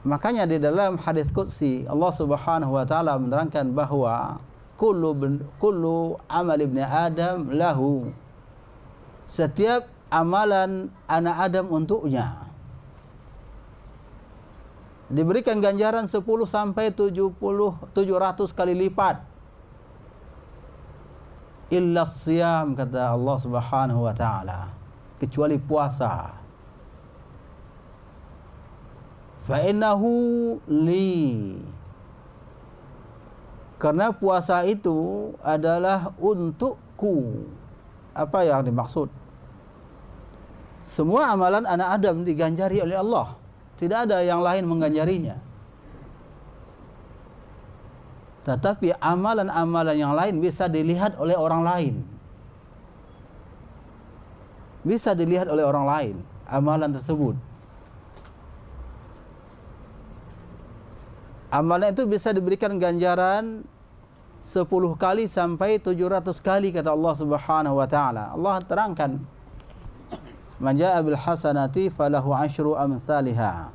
S2: Makanya di dalam hadis qudsi Allah Subhanahu wa taala menerangkan bahwa kullu amal ibni Adam lahu. Setiap amalan anak Adam untuknya. Diberikan ganjaran 10 sampai 700 kali lipat. Illa siyam, kata Allah Subhanahu wa taala, kecuali puasa. Fa innahu li, karena puasa itu adalah untukku. Apa yang dimaksud? Semua amalan anak Adam diganjari oleh Allah. Tidak ada yang lain mengganjarinya. Tetapi amalan-amalan yang lain bisa dilihat oleh orang lain. Bisa dilihat oleh orang lain amalan tersebut. Amalan itu bisa diberikan ganjaran 10 kali sampai 700 kali kata Allah Subhanahu wa taala. Allah terangkan, "Man jaa'a bil hasanati falahu 'asyru amsalihha."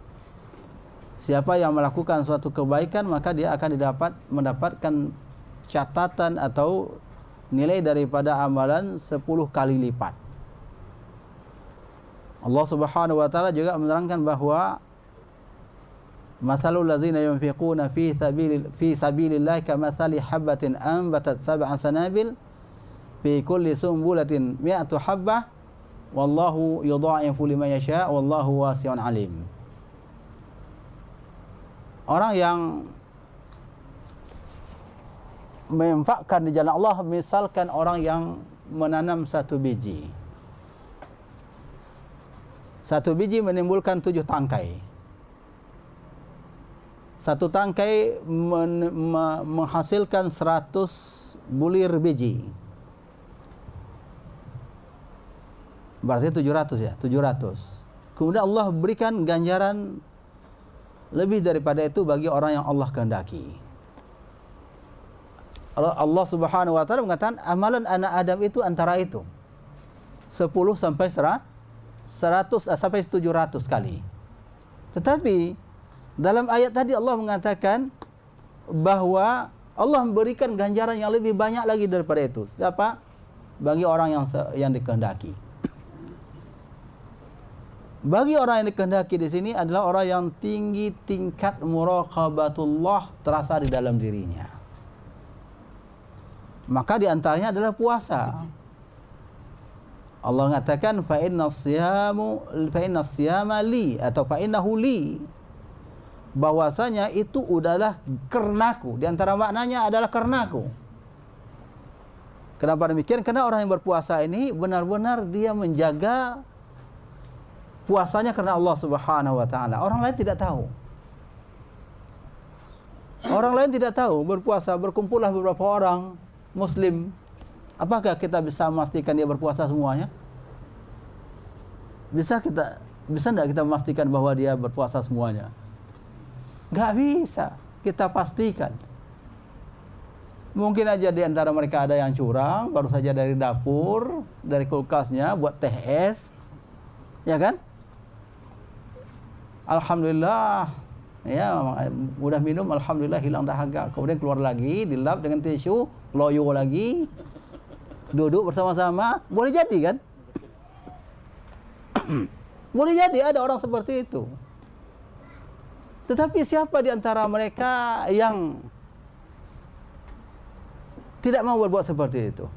S2: Siapa yang melakukan suatu kebaikan maka dia akan mendapatkan catatan atau nilai daripada amalan 10 kali lipat. Allah Subhanahu wa taala juga menerangkan bahwa masalul ladzina yunfiquna fi sabilillahi kamathali habatin anbatat sab'a sanabil fi kulli sumbulatin mi'atu habbah wallahu yudha'ifu liman yasha' wallahu wasi'un alim. Orang yang menginfakkan di jalan Allah misalkan orang yang menanam satu biji. Satu biji menimbulkan 7 tangkai. Satu tangkai menghasilkan 100 bulir biji. Berarti 700 ya, 700. Kemudian Allah berikan ganjaran lebih daripada itu bagi orang yang Allah kehendaki. Allah Subhanahu wa taala mengatakan amalan anak Adam itu antara itu. 10 sampai 100 sampai 700 kali. Tetapi dalam ayat tadi Allah mengatakan bahwa Allah memberikan ganjaran yang lebih banyak lagi daripada itu. Siapa? Bagi orang yang dikehendaki. Bagi orang yang dikehendaki di sini adalah orang yang tinggi tingkat muraqabatullah terasa di dalam dirinya. Maka di antaranya adalah puasa. Allah mengatakan fa inna siyama li atau fa innahu li, bahwasanya itu adalah karenaku. Di antara maknanya adalah karenaku. Kenapa demikian? Karena orang yang berpuasa ini benar-benar dia menjaga puasanya karena Allah Subhanahu wa taala. Orang lain tidak tahu. Orang lain tidak tahu berpuasa, berkumpullah beberapa orang muslim. Apakah kita bisa memastikan dia berpuasa semuanya? Bisa enggak kita memastikan bahwa dia berpuasa semuanya? Enggak bisa kita pastikan. Mungkin aja di antara mereka ada yang curang, baru saja dari dapur, dari kulkasnya buat teh es. Ya kan? Alhamdulillah, ya udah minum, alhamdulillah hilang dahaga. Kemudian keluar lagi, dilap dengan tisu, loyo lagi, duduk bersama-sama. Boleh jadi kan? Boleh jadi ada orang seperti itu. Tetapi siapa di antara mereka yang tidak mau berbuat seperti itu?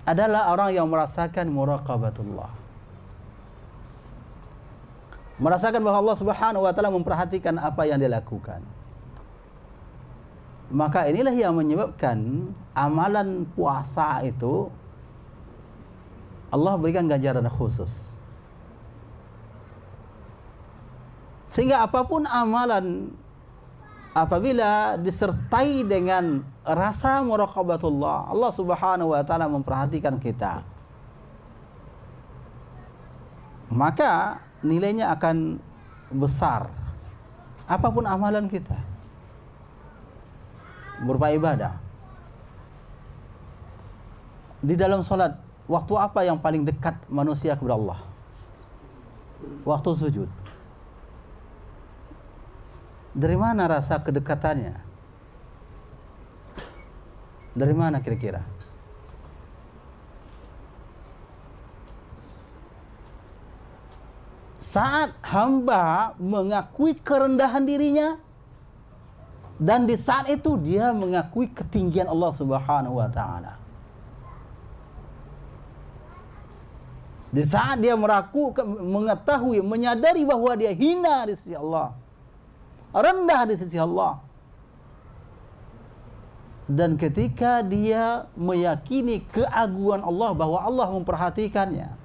S2: Adalah orang yang merasakan muraqabatullah. Merasakan bahwa Allah Subhanahu wa taala memperhatikan apa yang dia lakukan. Maka inilah yang menyebabkan amalan puasa itu Allah berikan ganjaran khusus. Sehingga apapun amalan apabila disertai dengan rasa muraqabatullah, Allah Subhanahu wa taala memperhatikan kita, maka nilainya akan besar. Apapun amalan kita berupa ibadah. Di dalam salat, waktu apa yang paling dekat manusia kepada Allah? Waktu sujud. Dari mana rasa kedekatannya? Dari mana kira-kira? Saat hamba mengakui kerendahan dirinya, dan di saat itu dia mengakui ketinggian Allah Subhanahu wa taala. Di saat dia mengetahui, menyadari bahwa dia hina di sisi Allah, rendah di sisi Allah, dan ketika dia meyakini keagungan Allah, bahwa Allah memperhatikannya,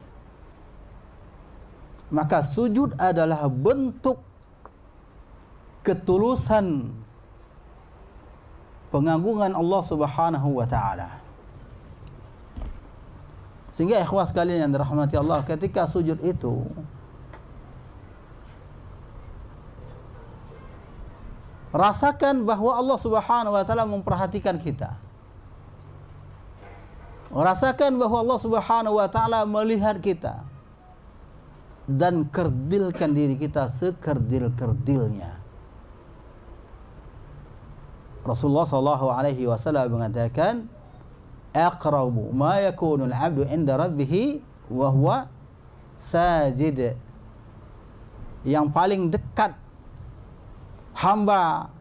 S2: maka sujud adalah bentuk ketulusan pengagungan Allah Subhanahu wa taala. Sehingga ikhwah sekalian yang dirahmati Allah, ketika sujud itu rasakan bahwa Allah Subhanahu wa taala memperhatikan kita. Rasakan bahwa Allah Subhanahu wa taala melihat kita dan kerdilkan diri kita sekerdil-kerdilnya. Rasulullah sallallahu alaihi wasallam mengatakan, aqrabu ma yakunu al-'abdu 'inda rabbih wa huwa sajid. Yang paling dekat hamba,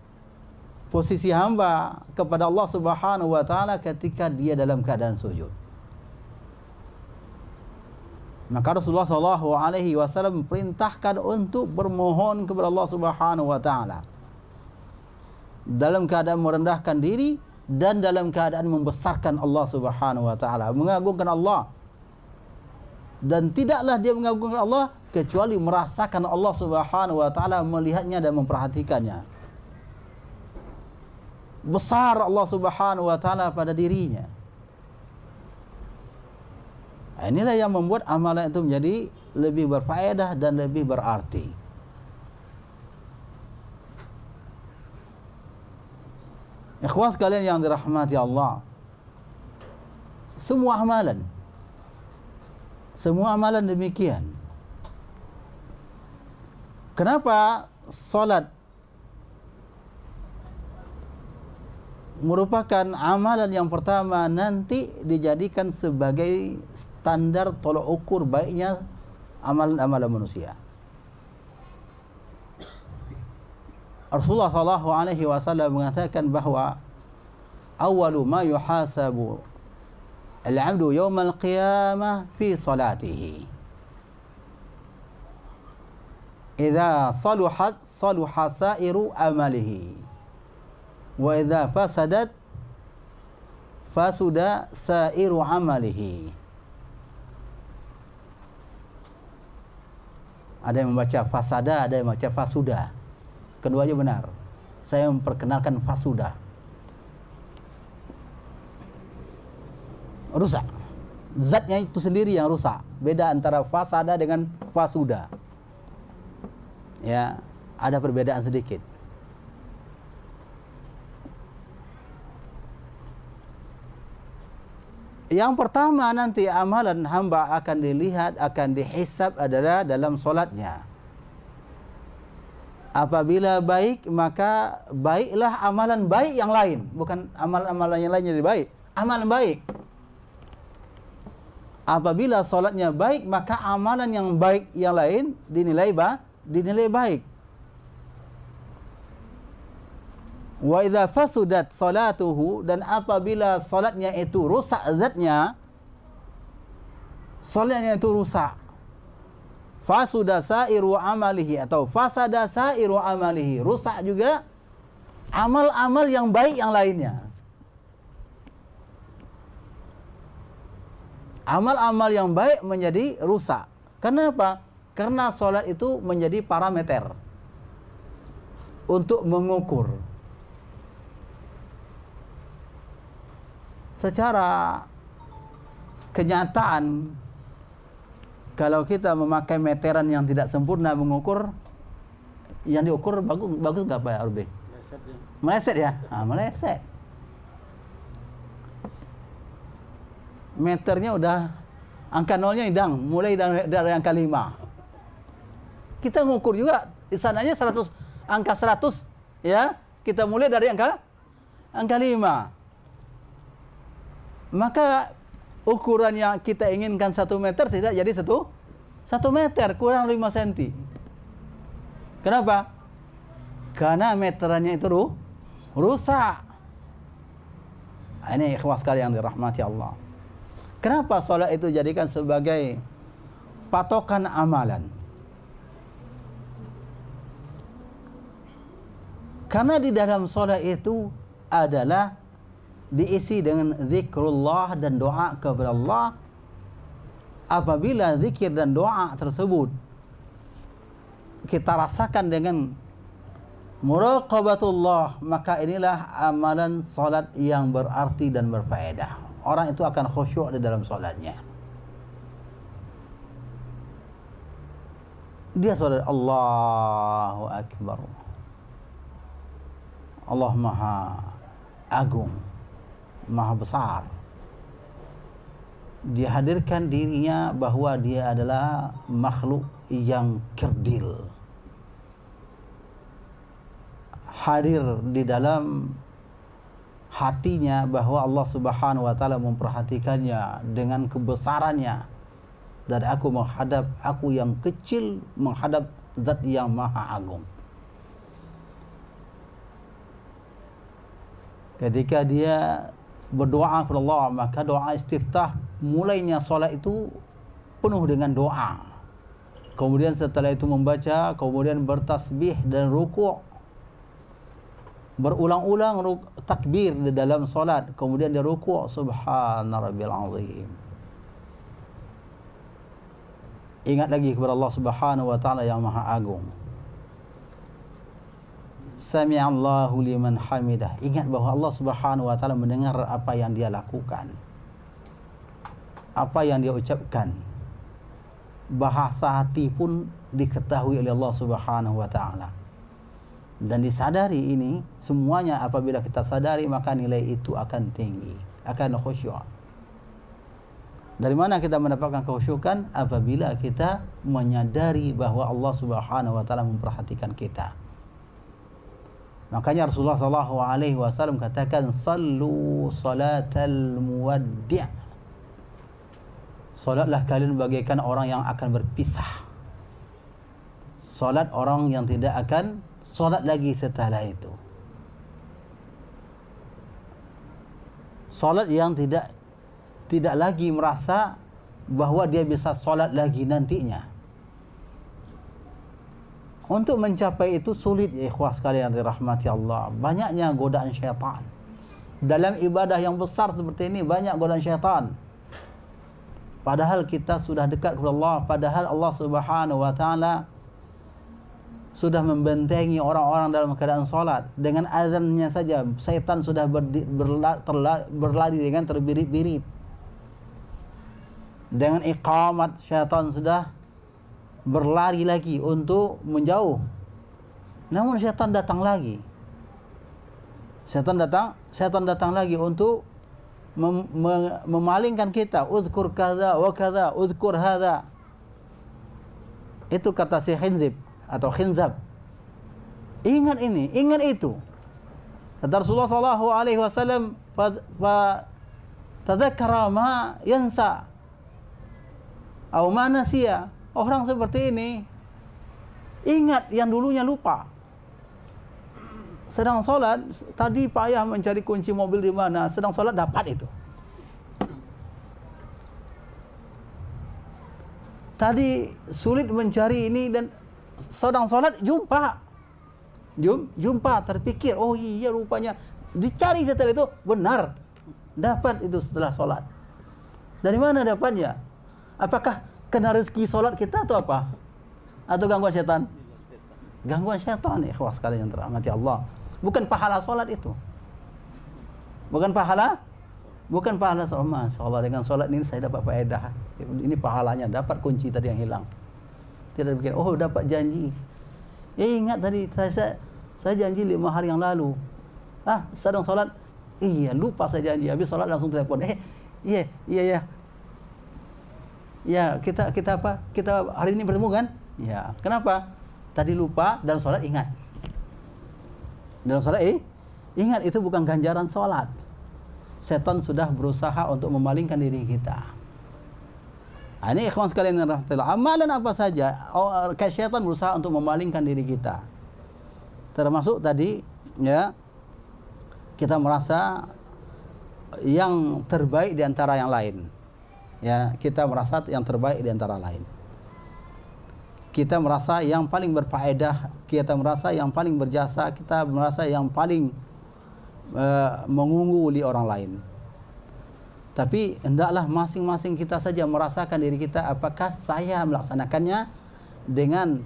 S2: posisi hamba kepada Allah Subhanahu wa taala ketika dia dalam keadaan sujud. Maka Rasulullah sallallahu alaihi wasallam perintahkan untuk bermohon kepada Allah Subhanahu wa taala dalam keadaan merendahkan diri dan dalam keadaan membesarkan Allah Subhanahu wa taala, mengagungkan Allah. Dan tidaklah dia mengagungkan Allah kecuali merasakan Allah Subhanahu wa taala melihatnya dan memperhatikannya. Besar Allah Subhanahu wa taala pada dirinya. Inilah yang membuat amalan itu menjadi lebih berfaedah dan lebih berarti. Ikhwah sekalian yang dirahmati Allah, semua amalan demikian. Kenapa salat merupakan amalan yang pertama nanti dijadikan sebagai standar tolok ukur baiknya amalan-amalan manusia? Rasulullah sallallahu alaihi wasallam mengatakan bahwa awwalu ma yuhasabu al-'abdu yawmal qiyamah fi salatihi. Idza saluhat saluha sa'iru amalihi wa idza fasadat fasuda sa'iru amalihi. Ada yang membaca fasada, ada yang membaca fasuda. Keduanya benar. Saya memperkenalkan fasuda. Rusak. Zatnya itu sendiri yang rusak. Beda antara fasada dengan fasuda. Ya, ada perbedaan sedikit. Yang pertama nanti amalan hamba akan dilihat, akan dihisab adalah dalam solatnya. Apabila baik, maka baiklah amalan baik yang lain. Bukan amalan-amalan yang lain jadi baik. Amalan baik. Apabila solatnya baik, maka amalan yang baik yang lain dinilai baik. Wa idza fasudat salatuhu, dan apabila solatnya itu rusak zatnya, solatnya itu rusak, fasuda sa'iru amalihi atau fasada sa'iru amalihi, rusak juga amal-amal yang baik yang lainnya. Amal-amal yang baik menjadi rusak. Kenapa? Karena solat itu menjadi parameter untuk mengukur secara kenyataan. Kalau kita memakai meteran yang tidak sempurna mengukur, yang diukur bagus nggak Pak Arbe? Meleset ya? Meleset. Meternya udah angka nolnya hilang, mulai dari angka 5. Kita mengukur juga di sananya angka 100 ya, kita mulai dari angka 5. Maka ukuran yang kita inginkan 1 meter tidak jadi 1 meter, kurang 5 cm. Kenapa? Karena meterannya itu rusak. Ini ikhwas sekalian yang dirahmati Allah. Kenapa solat itu jadikan sebagai patokan amalan? Karena di dalam solat itu adalah diisi dengan zikrullah dan doa kepada Allah. Apabila zikir dan doa tersebut kita rasakan dengan muraqabatullah, maka inilah amalan salat yang berarti dan berfaedah. Orang itu akan khusyuk di dalam salatnya. Dia salat Allahu Akbar. Allah Maha Agung, Maha Besar. Dia hadirkan dirinya bahwa dia adalah makhluk yang kerdil. Hadir di dalam hatinya bahwa Allah Subhanahu wa taala memperhatikannya dengan kebesarannya, dan aku yang kecil menghadap Zat yang Maha Agung. Ketika dia berdoa kepada Allah, maka doa istiftah, mulainya solat itu penuh dengan doa. Kemudian setelah itu membaca, kemudian bertasbih dan rukuk, berulang-ulang takbir di dalam solat, kemudian dia rukuk, subhana rabbil azim. Ingat lagi kepada Allah Subhanahu wa taala yang Maha Agung. Sami'allahu liman hamidah. Ingat bahwa Allah Subhanahu wa taala mendengar apa yang dia lakukan, apa yang dia ucapkan. Bahasa hati pun diketahui oleh Allah Subhanahu wa taala. Dan disadari ini semuanya, apabila kita sadari maka nilai itu akan tinggi, akan khusyuk. Dari mana kita mendapatkan kekhusyukan? Apabila kita menyadari bahwa Allah Subhanahu wa taala memperhatikan kita. Makanya Rasulullah sallallahu alaihi wasallam katakan, sallu salatal muwaddi'. Salatlah kalian bagaikan orang yang akan berpisah. Salat orang yang tidak akan salat lagi setelah itu. Salat yang tidak lagi merasa bahwa dia bisa salat lagi nantinya. Untuk mencapai itu sulit, ya ikhwah sekalian dirahmati Allah. Banyaknya godaan syaitan. Dalam ibadah yang besar seperti ini banyak godaan syaitan. Padahal kita sudah dekat kepada Allah, padahal Allah Subhanahu wa taala sudah membentengi orang-orang dalam keadaan salat. Dengan azannya saja syaitan sudah berlari dengan terbirit-birit. Dengan iqamat syaitan sudah berlari lagi untuk menjauh. Namun syaitan datang lagi. Syaitan datang lagi untuk memalingkan kita. Uzkur kadza wa kadza, uzkur hadza. Itu kata si Khinzib atau Khinzab. Ingat ini, ingat itu. Kata Rasulullah sallallahu alaihi wasallam, fa tadzakkara ma yansa atau ma nasiya. Orang seperti ini ingat yang dulunya lupa. Sedang solat, tadi payah mencari kunci mobil di mana, sedang solat dapat itu. Tadi sulit mencari ini dan sedang solat jumpa, terpikir, oh iya rupanya, dicari setelah itu benar, dapat itu setelah solat. Dari mana dapatnya? Apakah kena rezeki solat kita atau apa? Atau gangguan syaitan? Gangguan syaitan, ikhwah sekalian yang dirahmati Allah. Bukan pahala solat itu. Bukan pahala solat. Masyaallah, dengan solat ini saya dapat faedah. Ini pahalanya, dapat kunci tadi yang hilang. Tidak berpikir, oh dapat janji. Ingat tadi saya janji 5 hari yang lalu. Sedang solat, iya lupa saya janji. Habis solat langsung telepon. Iya. Ya, kita apa? Kita hari ini bertemu kan? Ya. Kenapa? Tadi lupa, dalam salat ingat. Dalam salat ingat, itu bukan ganjaran salat. Setan sudah berusaha untuk memalingkan diri kita. Ini ikhwan sekalian yang rahmatullah. Amalan apa saja syaitan berusaha untuk memalingkan diri kita. Termasuk tadi ya, kita merasa yang terbaik di antara yang lain. Ya, kita merasa yang terbaik di antara lain. Kita merasa yang paling berfaedah, kita merasa yang paling berjasa, kita merasa yang paling mengungguli orang lain. Tapi hendaklah masing-masing kita saja merasakan diri kita, apakah saya melaksanakannya dengan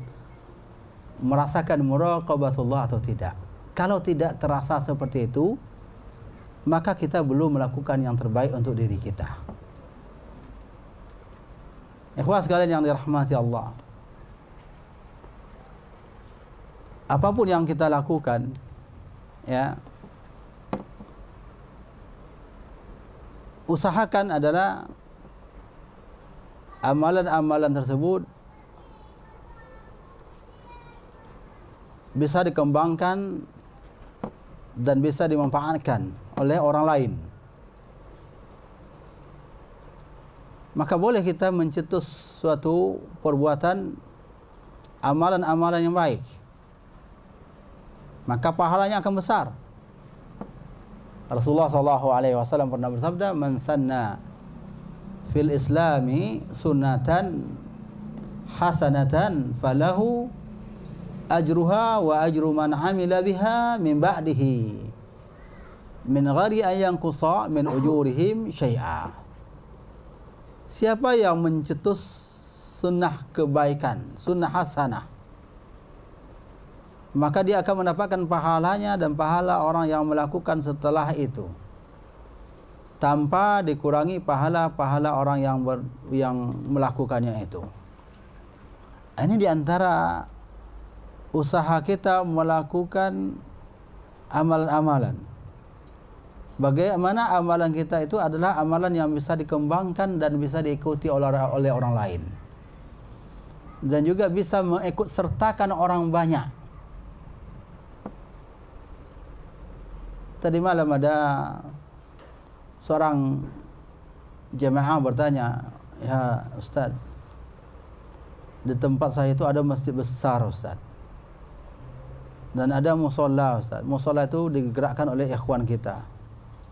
S2: merasakan muraqabatullah atau tidak. Kalau tidak terasa seperti itu, maka kita belum melakukan yang terbaik untuk diri kita. Ikhwas sekalian yang dirahmati Allah, apapun yang kita lakukan, ya, usahakan adalah amalan-amalan tersebut bisa dikembangkan dan bisa dimanfaatkan oleh orang lain. Maka boleh kita mencetus suatu perbuatan amalan-amalan yang baik, maka pahalanya akan besar. Rasulullah SAW pernah bersabda, "Man sanna fil islami sunnatan hasanatan falahu ajruha wa ajru man amila biha min ba'dihi min ghairi an yanqusa min ujurihim syai'a." Siapa yang mencetus sunnah kebaikan, sunnah hasanah, maka dia akan mendapatkan pahalanya dan pahala orang yang melakukan setelah itu, tanpa dikurangi pahala-pahala orang yang melakukannya itu. Ini diantara usaha kita melakukan amalan-amalan. Bagaimana amalan kita itu adalah amalan yang bisa dikembangkan dan bisa diikuti oleh orang lain, dan juga bisa mengikut sertakan orang banyak. Tadi malam ada seorang jemaah bertanya, "Ya Ustaz, di tempat saya itu ada masjid besar Ustaz, dan ada musola Ustaz. Musola itu digerakkan oleh ikhwan kita,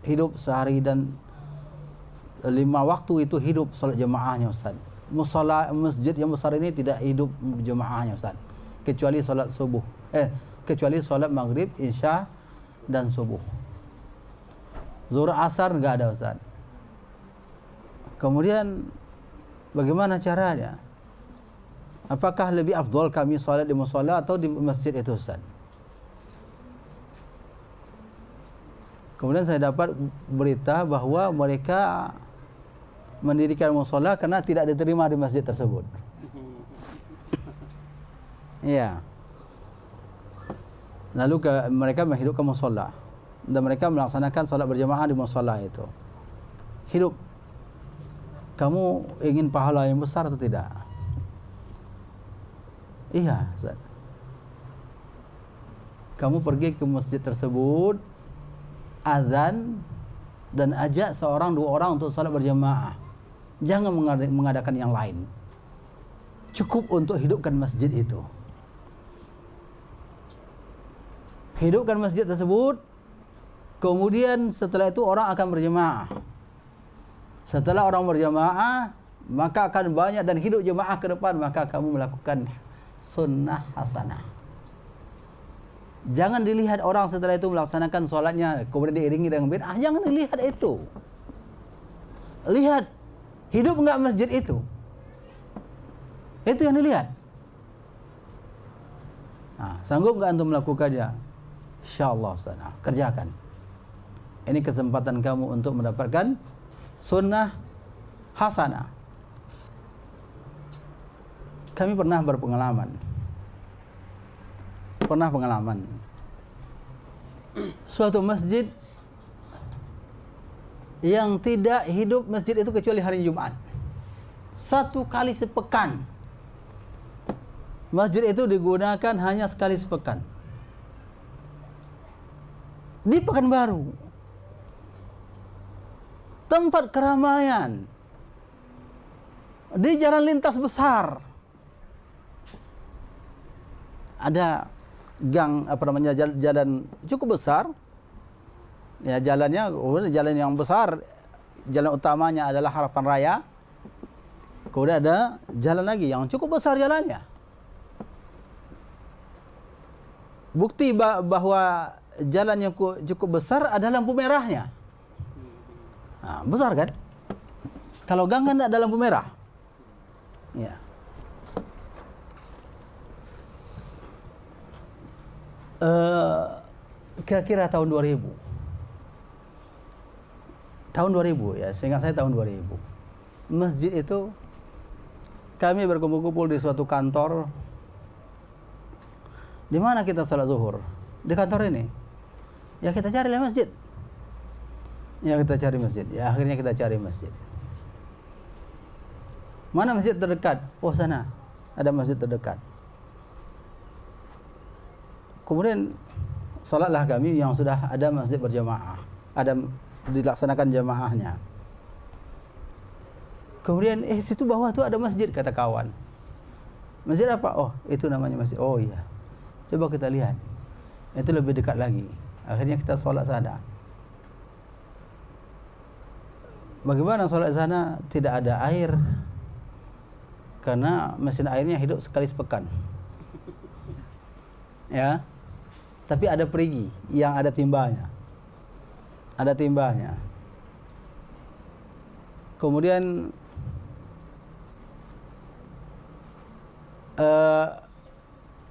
S2: hidup sehari dan 5 waktu itu hidup salat jemaahnya Ustaz. Musola masjid yang besar ini tidak hidup jemaahnya Ustaz, kecuali salat subuh, kecuali salat maghrib, isya dan subuh. Zuhur asar enggak ada Ustaz. Kemudian bagaimana caranya? Apakah lebih afdal kami salat di musola atau di masjid itu Ustaz?" Kemudian saya dapat berita bahwa mereka mendirikan musola karena tidak diterima di masjid tersebut. Iya. Lalu mereka menghidupkan musola dan mereka melaksanakan salat berjamaah di musola itu. Hidup. Kamu ingin pahala yang besar atau tidak? Iya, Ustaz. Kamu pergi ke masjid tersebut, azan dan ajak seorang 2 orang untuk salat berjamaah. Jangan mengadakan yang lain. Cukup untuk hidupkan masjid itu. Hidupkan masjid tersebut, kemudian setelah itu orang akan berjamaah. Setelah orang berjamaah, maka akan banyak dan hidup jemaah ke depan, maka kamu melakukan sunnah hasanah. Jangan dilihat orang setelah itu melaksanakan solatnya kemudian diiringi dengan bid'ah. Jangan dilihat itu. Lihat hidup enggak masjid itu. Itu yang dilihat. Nah, sanggup enggak antum melakukannya? Insyaallah Ustaz. Kerjakan. Ini kesempatan kamu untuk mendapatkan sunnah hasanah. Kami pernah berpengalaman. Suatu masjid yang tidak hidup masjid itu kecuali hari Jumat. 1 kali sepekan. Masjid itu digunakan hanya sekali sepekan. Di Pekanbaru. Tempat keramaian. Di jalan lintas besar. Ada gang jalan cukup besar. Ya, jalan yang besar, jalan utamanya adalah Harapan Raya. Kemudian ada jalan lagi yang cukup besar jalannya. Bukti bahwa jalan yang cukup besar ada lampu merahnya. Nah, besar kan? Kalau gang kan tidak ada lampu merah. Ya. Kira-kira tahun 2000. Tahun 2000 ya, seingat saya tahun 2000. Masjid itu kami berkumpul-kumpul di suatu kantor. Di mana kita salat zuhur? Di kantor ini. Ya kita carilah masjid. Ya kita cari masjid. Ya akhirnya kita cari masjid. Mana masjid terdekat? Oh sana. Ada masjid terdekat. Kemudian salatlah kami yang sudah ada masjid berjamaah. Ada dilaksanakan jamaahnya. Kemudian situ bawah tuh ada masjid, kata kawan. Masjid apa? Oh, itu namanya masjid. Oh iya. Coba kita lihat. Itu lebih dekat lagi. Akhirnya kita salat sana. Bagaimana salat sana? Tidak ada air. Karena mesin airnya hidup sekali sepekan. Ya. Tapi ada perigi yang ada timbanya. Ada timbanya. Kemudian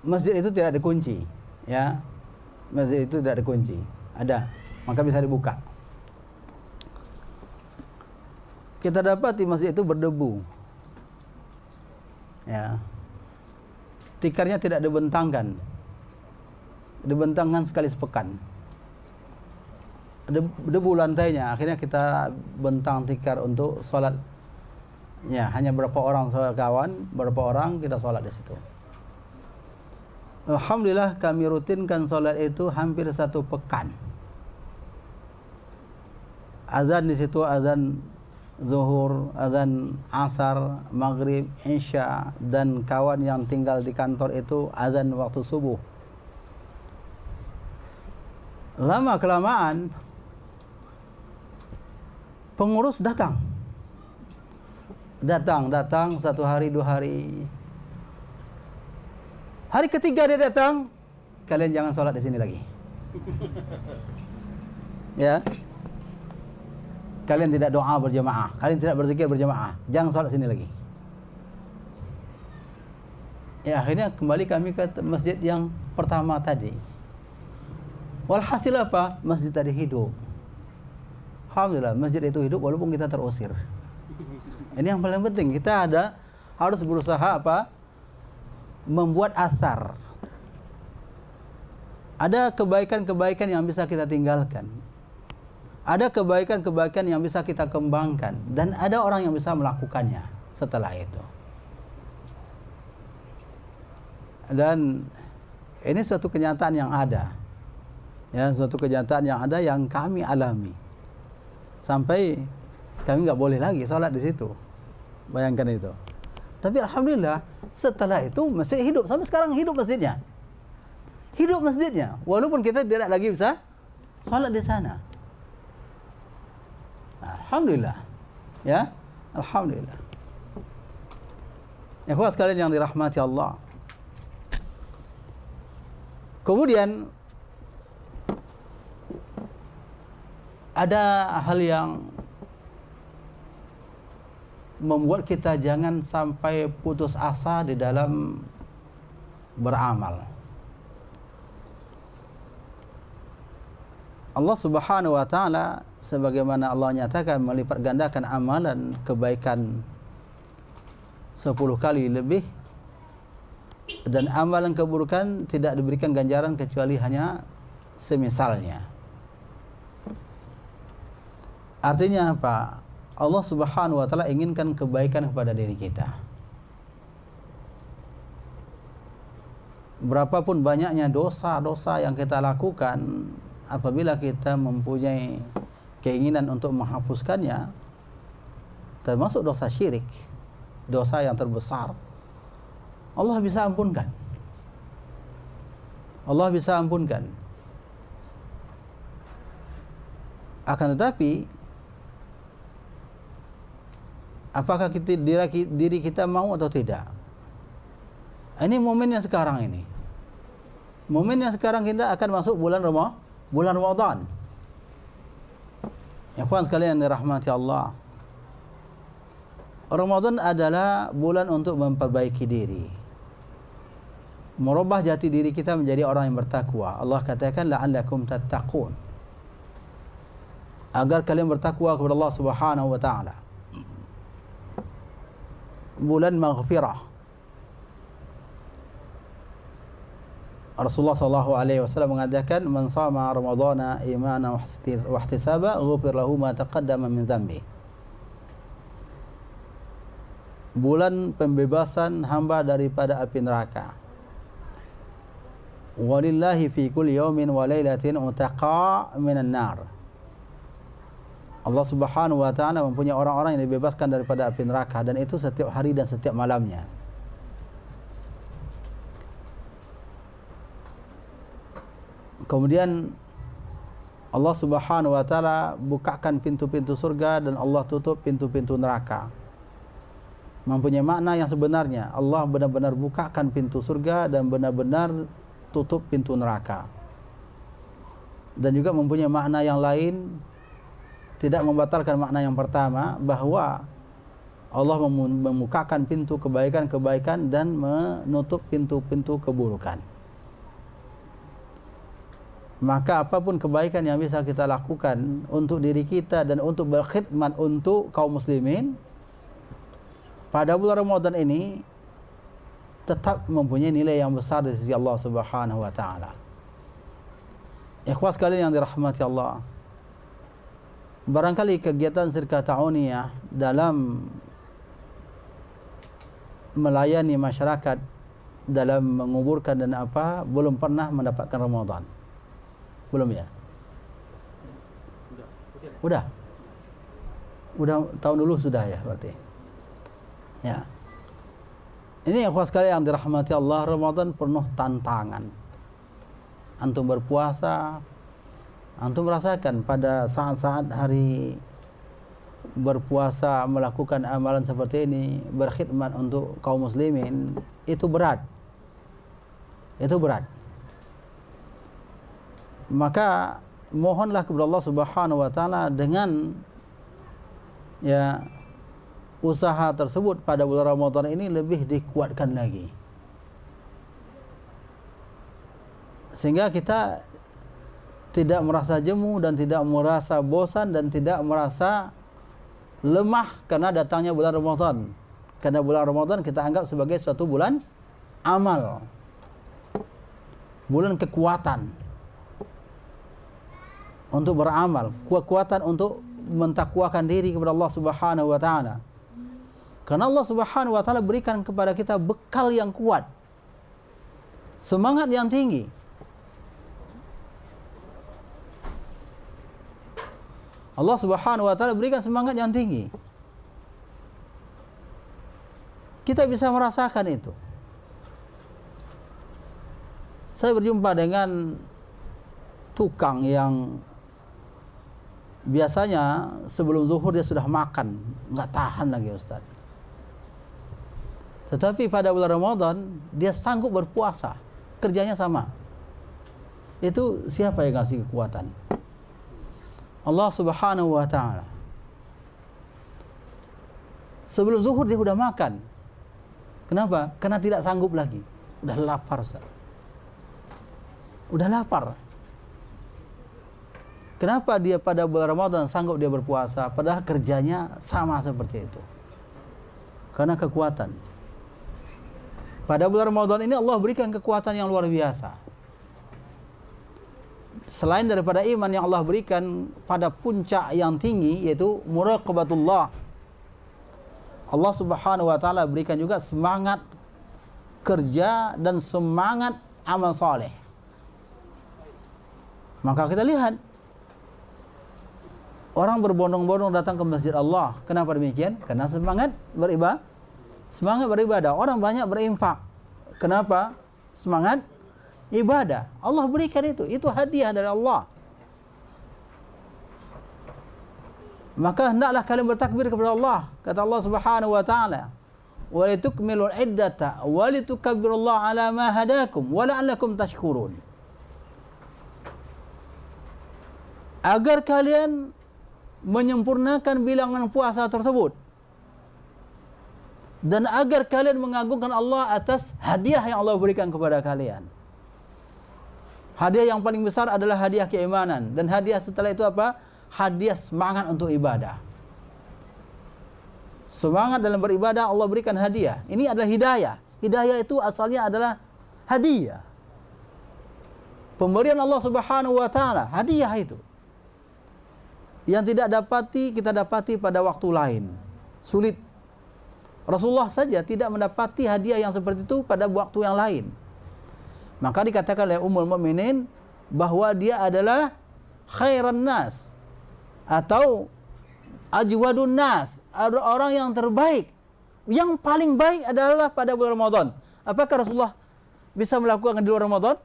S2: masjid itu tidak dikunci, ya. Masjid itu tidak dikunci. Ada, maka bisa dibuka. Kita dapati masjid itu berdebu. Ya. Tikarnya tidak dibentangkan. Dibentangkan sekali sepekan. Debu lantainya, akhirnya kita bentang tikar untuk sholat. Ya, hanya berapa orang kawan, berapa orang kita sholat di situ. Alhamdulillah kami rutinkan sholat itu hampir 1 pekan. Azan di situ, azan zuhur, azan asar, maghrib, isya, dan kawan yang tinggal di kantor itu azan waktu subuh. Lama kelamaan pengurus datang 1 hari 2 hari. Hari ketiga dia datang, kalian jangan sholat di sini lagi. Ya, kalian tidak doa berjamaah, kalian tidak berzikir berjamaah, jangan sholat sini lagi. Ya akhirnya kembali kami ke masjid yang pertama tadi. Walhasil apa? Masjid tadi hidup. Alhamdulillah masjid itu hidup walaupun kita terusir. Ini yang paling penting, kita harus berusaha apa? Membuat asar. Ada kebaikan-kebaikan yang bisa kita tinggalkan. Ada kebaikan-kebaikan yang bisa kita kembangkan, dan ada orang yang bisa melakukannya setelah itu. Dan ini suatu kenyataan yang ada. Ya, suatu kenyataan yang ada yang kami alami. Sampai kami nggak boleh lagi sholat di situ. Bayangkan itu. Tapi alhamdulillah setelah itu masjid hidup, sampai sekarang hidup masjidnya. Hidup masjidnya, walaupun kita tidak lagi bisa sholat di sana. Alhamdulillah. Ya, alhamdulillah. Ya, kawan sekalian yang dirahmati Allah. Kemudian ada hal yang membuat kita jangan sampai putus asa di dalam beramal. Allah Subhanahu wa taala sebagaimana Allah nyatakan melipat gandakan amalan kebaikan 10 kali lebih, dan amalan keburukan tidak diberikan ganjaran kecuali hanya semisalnya. Artinya apa? Allah Subhanahu wa taala inginkan kebaikan kepada diri kita. Berapapun banyaknya dosa-dosa yang kita lakukan, apabila kita mempunyai keinginan untuk menghapuskannya, termasuk dosa syirik, dosa yang terbesar, Allah bisa ampunkan. Allah bisa ampunkan. Akan tetapi, apakah diri kita mau atau tidak? Ini momennya sekarang ini. Momennya sekarang kita akan masuk bulan Ramadan. Ya kawan sekalian yang dirahmati Allah. Ramadan adalah bulan untuk memperbaiki diri. merubah jati diri kita menjadi orang yang bertakwa. Allah katakan la'allakum tattaqun, agar kalian bertakwa kepada Allah Subhanahu wa taala. Bulan maghfirah. Rasulullah sallallahu alaihi wasallam mengatakan, "Man shama ramadhana imanan wa ihtisaba, ghufir lahu ma taqaddama min dhanbi." Bulan pembebasan hamba daripada api neraka. Walillahi fi kulli yawmin wa lailatin utaqa minan nar. Allah Subhanahu wa taala mempunyai orang-orang yang dibebaskan daripada api neraka, dan itu setiap hari dan setiap malamnya. Kemudian Allah Subhanahu wa taala bukakan pintu-pintu surga dan Allah tutup pintu-pintu neraka. Mempunyai makna yang sebenarnya, Allah benar-benar bukakan pintu surga dan benar-benar tutup pintu neraka. Dan juga mempunyai makna yang lain, tidak membatalkan makna yang pertama, bahwa Allah membukakan pintu kebaikan-kebaikan dan menutup pintu-pintu keburukan. Maka apapun kebaikan yang bisa kita lakukan untuk diri kita dan untuk berkhidmat untuk kaum muslimin pada bulan Ramadan ini tetap mempunyai nilai yang besar di sisi Allah Subhanahu wa taala. Ikhwas sekalian yang dirahmati Allah, barangkali kegiatan Sirkah Ta'uniyah dalam melayani masyarakat dalam menguburkan dan apa belum pernah mendapatkan Ramadan. Belum ya? Udah tahun dulu sudah ya berarti. Ya. Ini ikhwas sekalian yang dirahmati Allah, Ramadan penuh tantangan. Antum berpuasa, antum merasakan pada saat-saat hari berpuasa melakukan amalan seperti ini, berkhidmat untuk kaum muslimin, itu berat. Itu berat. Maka mohonlah kepada Allah Subhanahu wa taala dengan ya usaha tersebut pada bulan Ramadan ini lebih dikuatkan lagi, sehingga kita tidak merasa jemu dan tidak merasa bosan dan tidak merasa lemah karena datangnya bulan Ramadan. Karena bulan Ramadan kita anggap sebagai suatu bulan amal, bulan kekuatan untuk beramal, kekuatan untuk mentakwakan diri kepada Allah Subhanahu wa taala. Karena Allah Subhanahu wa taala berikan kepada kita bekal yang kuat, semangat yang tinggi. Allah Subhanahu wa taala berikan semangat yang tinggi. Kita bisa merasakan itu. Saya berjumpa dengan tukang yang biasanya sebelum zuhur dia sudah makan, nggak tahan lagi Ustaz. Tetapi pada bulan Ramadan dia sanggup berpuasa, kerjanya sama. Itu siapa yang ngasih kekuatan? Allah Subhanahu wa taala. Sebelum zuhur dia sudah makan. Kenapa? Karena tidak sanggup lagi. Udah lapar Ustaz. Udah lapar. Kenapa dia pada bulan Ramadan sanggup dia berpuasa padahal kerjanya sama seperti itu? Karena kekuatan. Pada bulan Ramadan ini Allah berikan kekuatan yang luar biasa. Selain daripada iman yang Allah berikan pada puncak yang tinggi, yaitu muraqabatullah, Allah Subhanahu wa taala berikan juga semangat kerja dan semangat amal saleh. Maka kita lihat orang berbondong-bondong datang ke masjid Allah. Kenapa demikian? Karena semangat beribadah. Semangat beribadah. Orang banyak berinfak. Kenapa? Semangat ibadah. Allah berikan itu. Itu hadiah dari Allah. Maka hendaklah kalian bertakbir kepada Allah. Kata Allah Subhanahu wa taala, "Wa litukmilul iddata wa litukabbirullaha ala ma hadakum wa la'allakum tashkurun." Agar kalian menyempurnakan bilangan puasa tersebut dan agar kalian mengagungkan Allah atas hadiah yang Allah berikan kepada kalian. Hadiah yang paling besar adalah hadiah keimanan, dan hadiah setelah itu apa? Hadiah semangat untuk ibadah. Semangat dalam beribadah Allah berikan hadiah. Ini adalah hidayah. Hidayah itu asalnya adalah hadiah. Pemberian Allah Subhanahu wa taala, hadiah itu. Yang tidak kita dapati pada waktu lain. Sulit. Rasulullah saja tidak mendapati hadiah yang seperti itu pada waktu yang lain. Maka dikatakan oleh Ummul Mukminin bahwa dia adalah khairan nas atau ajwadun nas, orang yang terbaik. Yang paling baik adalah pada bulan Ramadan. Apakah Rasulullah bisa melakukan di luar Ramadan?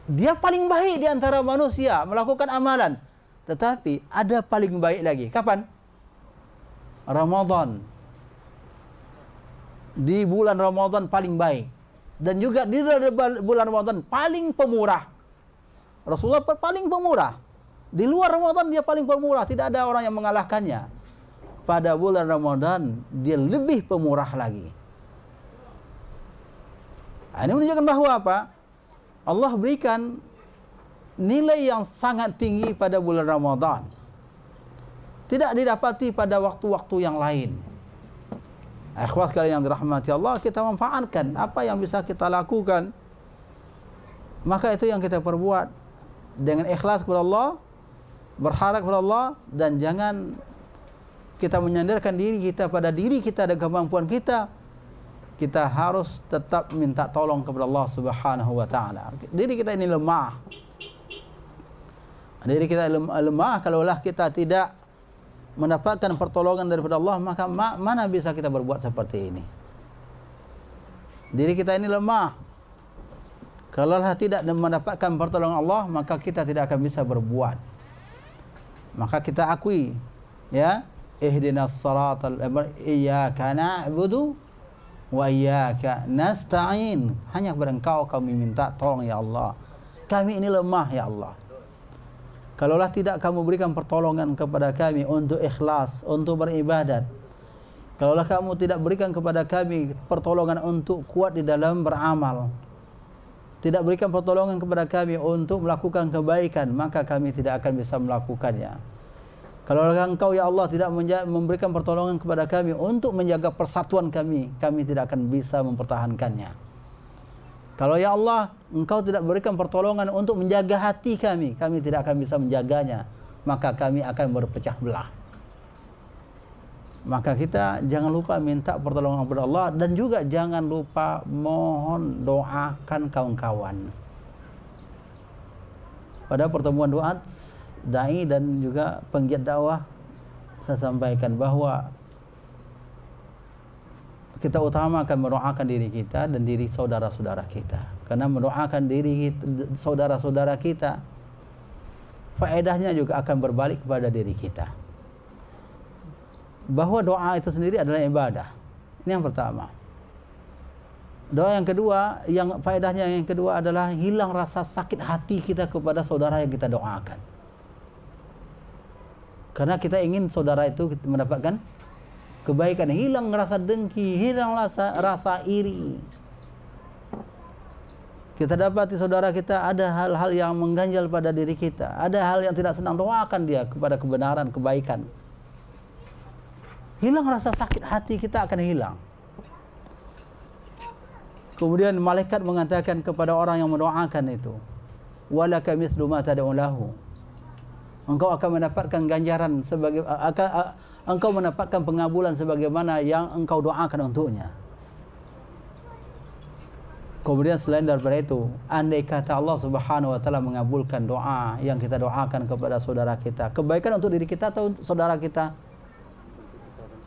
S2: Dia paling baik di antara manusia melakukan amalan. Tetapi ada paling baik lagi. Kapan? Ramadan. Di bulan Ramadan paling baik. Dan juga di bulan Ramadan paling pemurah. Rasulullah paling pemurah. Di luar Ramadan dia paling pemurah. Tidak ada orang yang mengalahkannya. Pada bulan Ramadan dia lebih pemurah lagi. Ini menunjukkan bahwa apa? Allah berikan nilai yang sangat tinggi pada bulan Ramadan. Tidak didapati pada waktu-waktu yang lain. Ikhwah sekalian yang dirahmati Allah, kita manfaatkan apa yang bisa kita lakukan. Maka itu yang kita perbuat dengan ikhlas kepada Allah, berharap kepada Allah, dan jangan kita menyandarkan diri kita pada diri kita dan kemampuan kita. Kita harus tetap minta tolong kepada Allah Subhanahu wa taala. Diri kita ini lemah. Diri kita lemah, kalaulah kita tidak mendapatkan pertolongan daripada Allah, maka mana bisa kita berbuat seperti ini? Diri kita ini lemah. Kalaulah tidak mendapatkan pertolongan Allah, maka kita tidak akan bisa berbuat. Maka kita akui, ya, ihdinas siratal iyyaka na'budu wa iyyaka nasta'in. Hanya kepada Engkau kami minta tolong ya Allah. Kami ini lemah ya Allah. Kalaulah tidak kamu berikan pertolongan kepada kami untuk ikhlas, untuk beribadat. Kalaulah kamu tidak berikan kepada kami pertolongan untuk kuat di dalam beramal. Tidak berikan pertolongan kepada kami untuk melakukan kebaikan, maka kami tidak akan bisa melakukannya. Kalaulah Engkau ya Allah tidak memberikan pertolongan kepada kami untuk menjaga persatuan kami, kami tidak akan bisa mempertahankannya. Kalau ya Allah, Engkau tidak berikan pertolongan untuk menjaga hati kami, kami tidak akan bisa menjaganya, maka kami akan berpecah belah. Maka kita jangan lupa minta pertolongan kepada Allah, dan juga jangan lupa mohon doakan kawan-kawan. Pada pertemuan doa dai dan juga penggiat dakwah, saya sampaikan bahwa kita utamakan mendoakan diri kita dan diri saudara-saudara kita. Karena mendoakan diri saudara-saudara kita, faedahnya juga akan berbalik kepada diri kita. Bahwa doa itu sendiri adalah ibadah. Ini yang pertama. Doa yang kedua, yang faedahnya yang kedua adalah hilang rasa sakit hati kita kepada saudara yang kita doakan. Karena kita ingin saudara itu mendapatkan kebaikan, hilang rasa dengki, hilang rasa iri. Kita dapati saudara kita ada hal-hal yang mengganjal pada diri kita, ada hal yang tidak senang, doakan dia kepada kebenaran, kebaikan. Hilang rasa sakit hati kita akan hilang. Kemudian malaikat mengatakan kepada orang yang mendoakan itu, walaka mithlu ma tad'u lahu. Engkau akan mendapatkan ganjaran sebagai engkau mendapatkan pengabulan sebagaimana yang engkau doakan untuknya. Kemudian selain daripada itu, andai kata Allah Subhanahu wa taala mengabulkan doa yang kita doakan kepada saudara kita, kebaikan untuk diri kita atau saudara kita?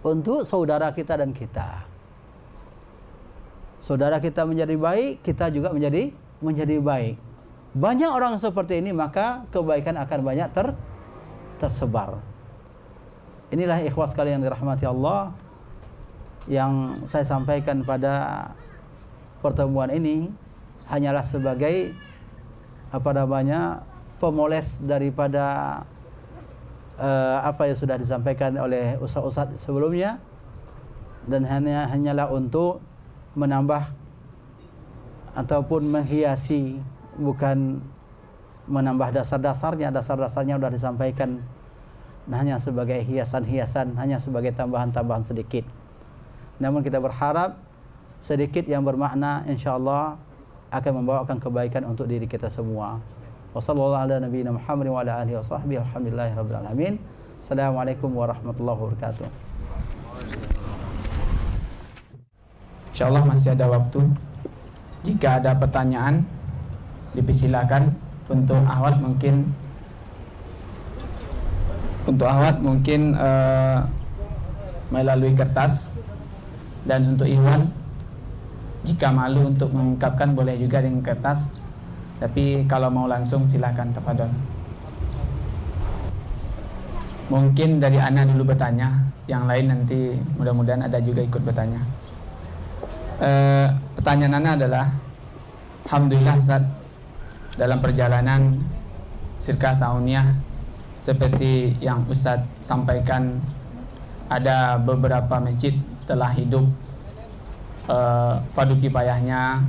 S2: Untuk saudara kita dan kita. Saudara kita menjadi baik, kita juga menjadi baik. Banyak orang seperti ini, maka kebaikan akan banyak tersebar. Inilah ikhwas sekalian yang dirahmati Allah yang saya sampaikan pada pertemuan ini, hanyalah sebagai pemoles daripada apa yang sudah disampaikan oleh ustaz-ustaz sebelumnya, dan hanyalah untuk menambah ataupun menghiasi, bukan menambah dasar-dasarnya. Dasar-dasarnya sudah disampaikan, hanya sebagai hiasan-hiasan, hanya sebagai tambahan-tambahan sedikit. Namun kita berharap sedikit yang bermakna insyaallah akan membawakan kebaikan untuk diri kita semua. Wassallallahu ala nabiyina Muhammadin wa ala alihi washabbihi alhamdulillahirabbil alamin. Assalamualaikum warahmatullahi wabarakatuh.
S4: Insyaallah masih ada waktu. Jika ada pertanyaan dipersilakan. Untuk Ahwat mungkin melalui kertas, dan untuk Iwan jika malu untuk mengungkapkan boleh juga dengan kertas, tapi kalau mau langsung silakan, tafadhol. Mungkin dari Ana dulu bertanya, yang lain nanti mudah-mudahan ada juga ikut bertanya. Pertanyaan Ana adalah, alhamdulillah Ustaz, dalam perjalanan sirkah tahuniyah seperti yang Ustaz sampaikan, ada beberapa masjid telah hidup fardu kifayahnya,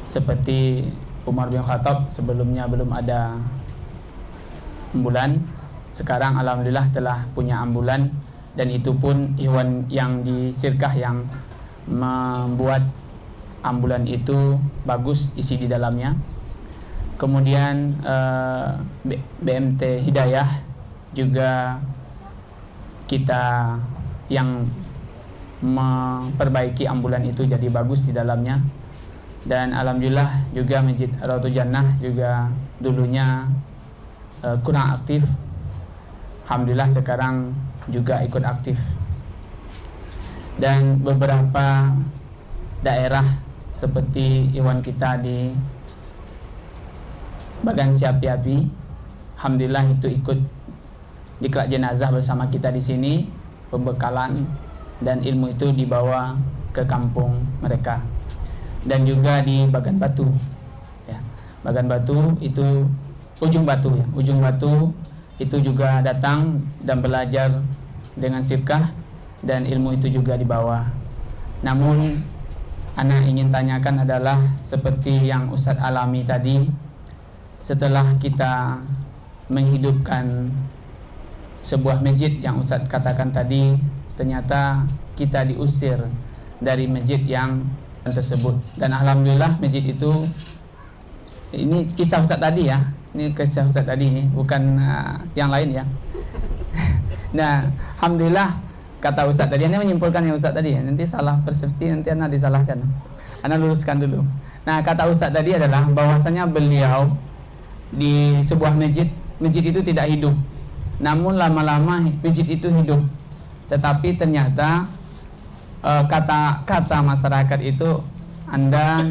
S4: seperti Umar bin Khattab sebelumnya belum ada ambulan, sekarang alhamdulillah telah punya ambulan, dan itu pun Ikhwan yang di sirkah yang membuat ambulan itu bagus isi di dalamnya. Kemudian BMT Hidayah juga kita yang memperbaiki ambulan itu jadi bagus di dalamnya. Dan alhamdulillah juga Masjid Raudhatul Jannah juga dulunya kurang aktif, alhamdulillah sekarang juga ikut aktif. Dan beberapa daerah seperti Iwan kita di Bagan Siapi-api, alhamdulillah itu ikut diklat jenazah bersama kita di sini, pembekalan dan ilmu itu dibawa ke kampung mereka. Dan juga di Bagan Batu, ya, Bagan Batu itu Ujung Batu, ya, Ujung Batu itu juga datang dan belajar dengan sirkah, dan ilmu itu juga dibawa. Namun Ana ingin tanyakan adalah seperti yang Ustadz alami tadi, setelah kita menghidupkan sebuah masjid yang Ustadz katakan tadi, ternyata kita diusir dari masjid yang tersebut. Dan alhamdulillah masjid itu, ini kisah Ustadz tadi ya, ini kisah Ustadz tadi ini, bukan yang lain ya. Nah, alhamdulillah kata Ustadz tadi, Anda menyimpulkan yang Ustadz tadi ya, nanti salah persepsi, nanti Anda disalahkan. Anda luruskan dulu. Nah, kata Ustadz tadi adalah bahwasanya beliau di sebuah masjid itu tidak hidup, namun lama-lama masjid itu hidup. Tetapi ternyata kata masyarakat itu, Anda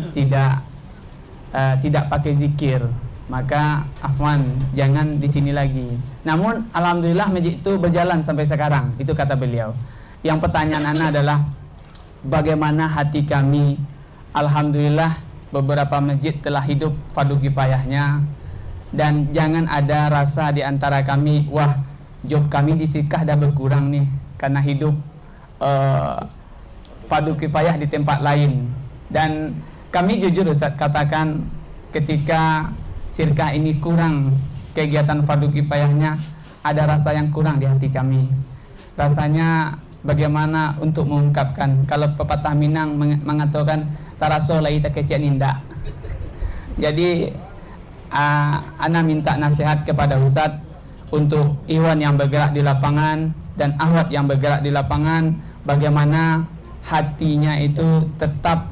S4: tidak pakai zikir, maka afwan, jangan di sini lagi. Namun alhamdulillah masjid itu berjalan sampai sekarang, itu kata beliau. Yang pertanyaan Ana adalah, bagaimana hati kami? Alhamdulillah beberapa masjid telah hidup fardu kifayahnya, dan jangan ada rasa di antara kami, wah job kami di sirkah dah berkurang nih karena hidup fardu kifayah di tempat lain. Dan kami jujur Ustaz katakan, ketika sirkah ini kurang kegiatan fardu kifayahnya, ada rasa yang kurang di hati kami. Rasanya bagaimana untuk mengungkapkan, kalau pepatah Minang mengatakan taraso lai tak kecek nindak. Jadi Ana minta nasihat kepada Ustadz untuk Iwan yang bergerak di lapangan dan Ahwat yang bergerak di lapangan, bagaimana hatinya itu tetap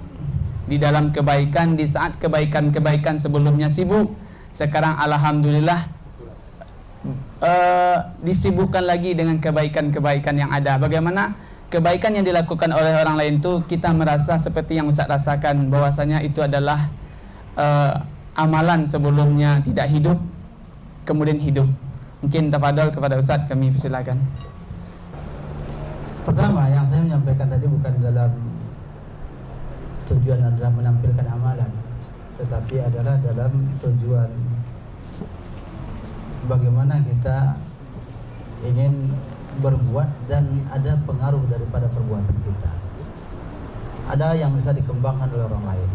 S4: di dalam kebaikan, di saat kebaikan-kebaikan sebelumnya sibuk, sekarang alhamdulillah disibukkan lagi dengan kebaikan-kebaikan yang ada. Bagaimana kebaikan yang dilakukan oleh orang lain itu kita merasa seperti yang Ustaz rasakan, bahwasanya itu adalah amalan sebelumnya tidak hidup, kemudian hidup. Mungkin tafadhol kepada Ustaz, kami persilakan.
S2: Pertama yang saya menyampaikan tadi bukan dalam tujuan adalah menampilkan amalan, tetapi adalah dalam tujuan bagaimana kita ingin berbuat dan ada pengaruh daripada perbuatan kita. Ada yang bisa dikembangkan oleh orang lain,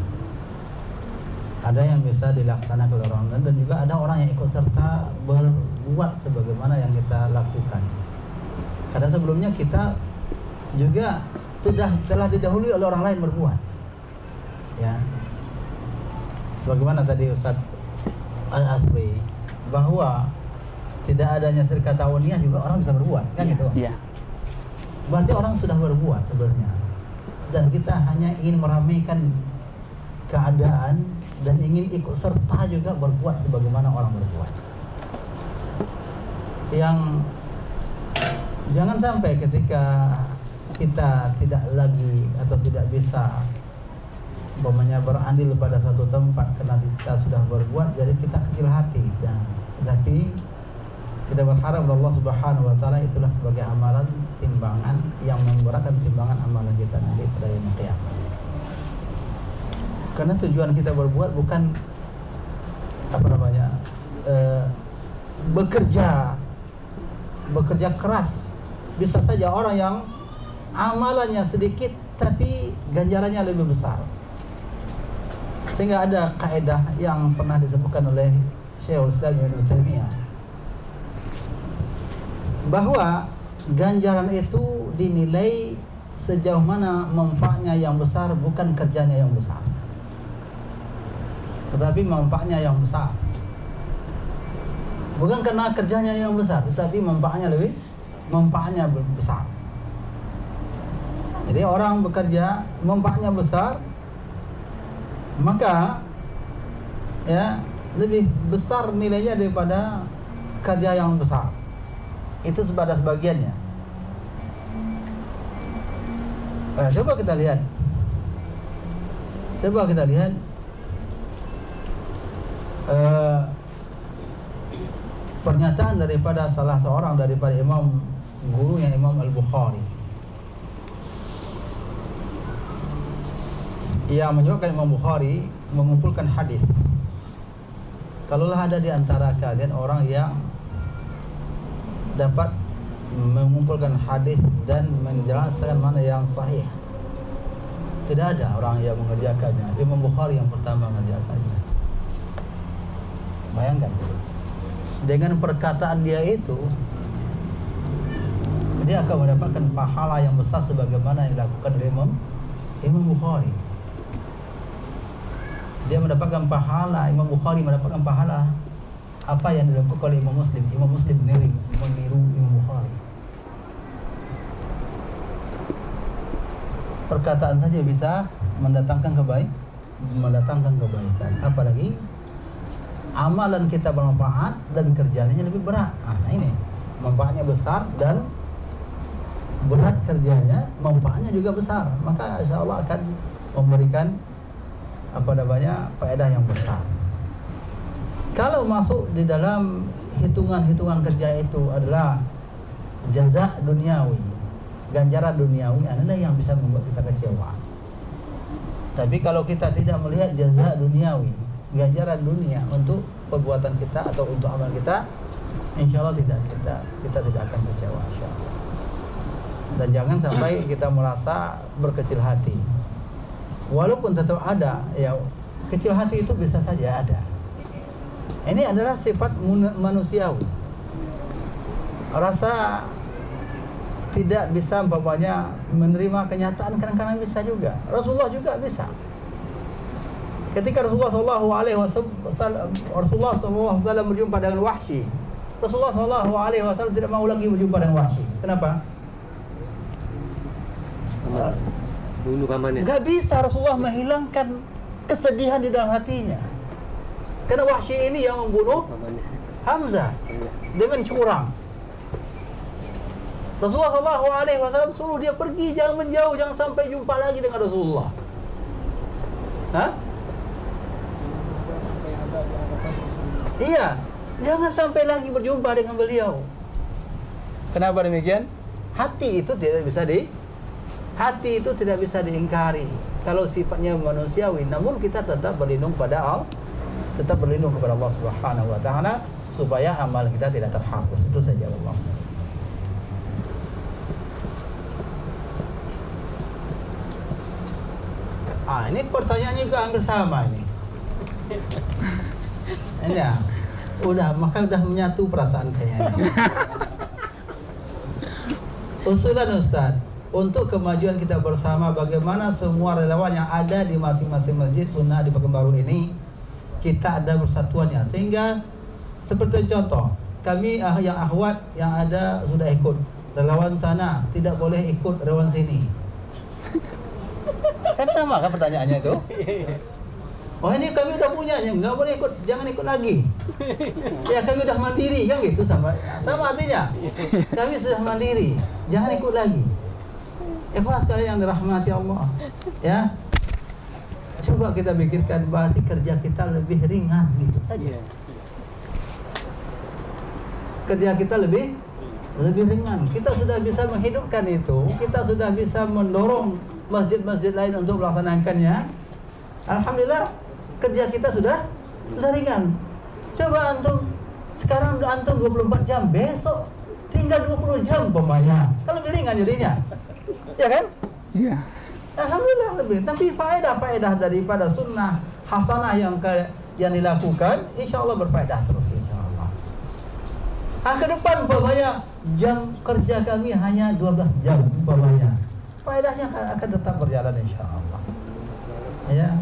S2: ada yang bisa dilaksanakan oleh orang lain, dan juga ada orang yang ikut serta berbuat sebagaimana yang kita lakukan. Karena sebelumnya kita juga telah didahului oleh orang lain berbuat, ya. Sebagaimana tadi Ustaz Al-Asri, bahwa tidak adanya serikat tawuniyah juga orang bisa berbuat, kan gitu.
S4: Iya.
S2: Berarti orang sudah berbuat sebenarnya, dan kita hanya ingin meramaikan keadaan dan ingin ikut serta juga berbuat sebagaimana orang berbuat. Yang jangan sampai ketika kita tidak lagi atau tidak bisa berandil pada satu tempat karena kita sudah berbuat, jadi kita kecil hati. Tetapi kita berharap Allah Subhanahu wa taala itulah sebagai amalan timbangan yang memberatkan timbangan amalan kita nanti pada hari kiamat. Karena tujuan kita berbuat bukan bekerja keras. Bisa saja orang yang amalannya sedikit tapi ganjarannya lebih besar. Sehingga ada kaidah yang pernah disebutkan oleh Syekhul Islam Ibnu Taimiyah, bahwa ganjaran itu dinilai sejauh mana manfaatnya yang besar, bukan kerjanya yang besar, tetapi manfaatnya yang besar. Bukan karena kerjanya yang besar, tetapi manfaatnya besar. Jadi orang bekerja manfaatnya besar, maka ya lebih besar nilainya daripada kerja yang besar. Itu sebagiannya. Coba kita lihat pernyataan daripada salah seorang daripada gurunya Imam Al-Bukhari, yang menyebutkan Imam Bukhari mengumpulkan hadis. Kalaulah ada di antara kalian orang yang dapat mengumpulkan hadis dan menjelaskan mana yang sahih, tidak ada orang yang mengerjakannya. Imam Bukhari yang pertama mengerjakannya. Bayangkan, dengan perkataan dia itu, dia akan mendapatkan pahala yang besar sebagaimana yang dilakukan oleh Imam Bukhari. Dia mendapatkan pahala, Imam Bukhari mendapatkan pahala apa yang dilakukan oleh Imam Muslim. Imam Muslim meniru Imam Bukhari. Perkataan saja bisa mendatangkan kebaikan, apalagi amalan kita bermanfaat dan kerjanya lebih berat. Ini manfaatnya besar dan berat kerjanya, manfaatnya juga besar. Maka insya Allah akan memberikan faedah yang besar. Kalau masuk di dalam hitungan-hitungan kerja itu adalah jaza duniawi, ganjaran duniawi, adalah yang bisa membuat kita kecewa. Tapi kalau kita tidak melihat jaza duniawi, ganjaran dunia untuk perbuatan kita atau untuk amal kita, insya Allah kita tidak akan kecewa, insya Allah. Dan jangan sampai kita merasa berkecil hati. Walaupun tetap ada, ya kecil hati itu bisa saja ada. Ini adalah sifat manusiawi. Rasa tidak bisa menerima kenyataan kadang-kadang bisa juga. Rasulullah juga bisa. Ketika Rasulullah SAW berjumpa dengan Wahsy, Rasulullah SAW tidak mau lagi berjumpa dengan Wahsy. Kenapa?
S3: Dulu pamannya.
S2: Gak bisa Rasulullah menghilangkan kesedihan di dalam hatinya. Karena Wahsy ini yang membunuh Hamzah dengan curang. Rasulullah SAW suruh dia pergi, jangan menjauh, jangan sampai jumpa lagi dengan Rasulullah. Iya, jangan sampai lagi berjumpa dengan beliau. Kenapa demikian? Hati itu tidak bisa diingkari. Kalau sifatnya manusiawi, namun kita tetap berlindung kepada Allah Subhanahu wa taala supaya amal kita tidak terhapus. Itu saja Allah. Ini pertanyaannya juga hampir sama ini. Ya, maka udah menyatu perasaan kayaknya. Usulan Ustaz, untuk kemajuan kita bersama, bagaimana semua relawan yang ada di masing-masing masjid sunnah di Pekanbaru ini kita ada persatuannya, sehingga seperti contoh kami yang akhwat yang ada sudah ikut relawan sana, tidak boleh ikut relawan sini. Kan sama kan pertanyaannya itu? Oh ini kami udah punyanya, nggak boleh ikut, jangan ikut lagi. Ya kami udah mandiri kan gitu, sama artinya. Kami sudah mandiri, jangan ikut lagi. Ikhlas sekalian yang dirahmati Allah, ya. Coba kita pikirkan, berarti kerja kita lebih ringan gitu saja. Kerja kita lebih ringan. Kita sudah bisa menghidupkan itu, kita sudah bisa mendorong masjid-masjid lain untuk melaksanakannya. Alhamdulillah, kerja kita sudah ringan. Coba antum sekarang antum 24 jam, besok tinggal 20 jam umpamanya. Kan lebih ringan jadinya. Ya kan?
S4: Iya.
S2: Alhamdulillah lebih. Tapi faedah daripada sunnah hasanah yang dilakukan, insyaallah berfaedah terus insyaallah. Ke depan umpamanya jam kerja kami hanya 12 jam umpamanya. Faedahnya akan tetap berjalan insyaallah. Ya.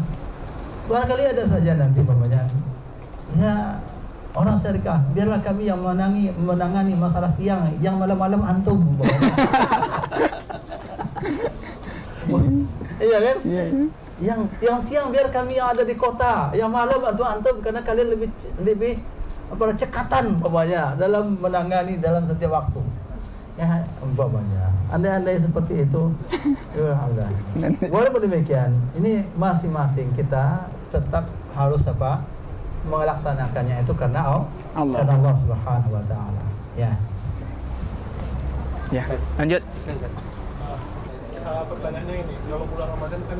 S2: Barangkali ada saja nanti umpamanya, ya orang syarikat, biarlah kami yang menangani masalah siang, yang malam-malam antum umpamanya. Iya kan?
S4: Iya.
S2: Yang siang biar kami yang ada di kota, yang malam antum karena kalian lebih cekatan umpamanya dalam menangani dalam setiap waktu. Ya umpamanya. Andai-andai seperti itu, alhamdulillah. Walaupun demikian, ini masing-masing kita tetap harus melaksanakannya itu karena Allah Subhanahu wa taala. Ya.
S4: Ya, lanjut.
S5: Pertanyaannya ini, kalau bulan Ramadan kan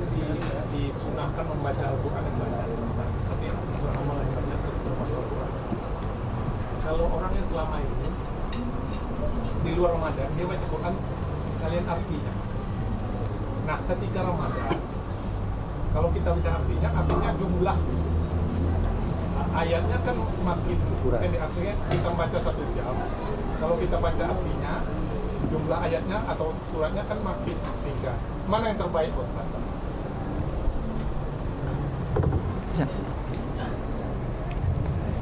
S5: disunahkan membaca Al-Quran yang banyak, tapi beramal yang banyak termasuk Al-Quran. Kalau orang yang selama ini di luar Ramadan dia baca Quran sekalian artinya. Nah, ketika Ramadan, kalau kita baca artinya jumlah ayatnya kan makin pendek, artinya kita baca 1 jam. Kalau kita baca artinya, jumlah ayatnya atau suratnya kan makin singkat. Mana yang terbaik, Ustaz?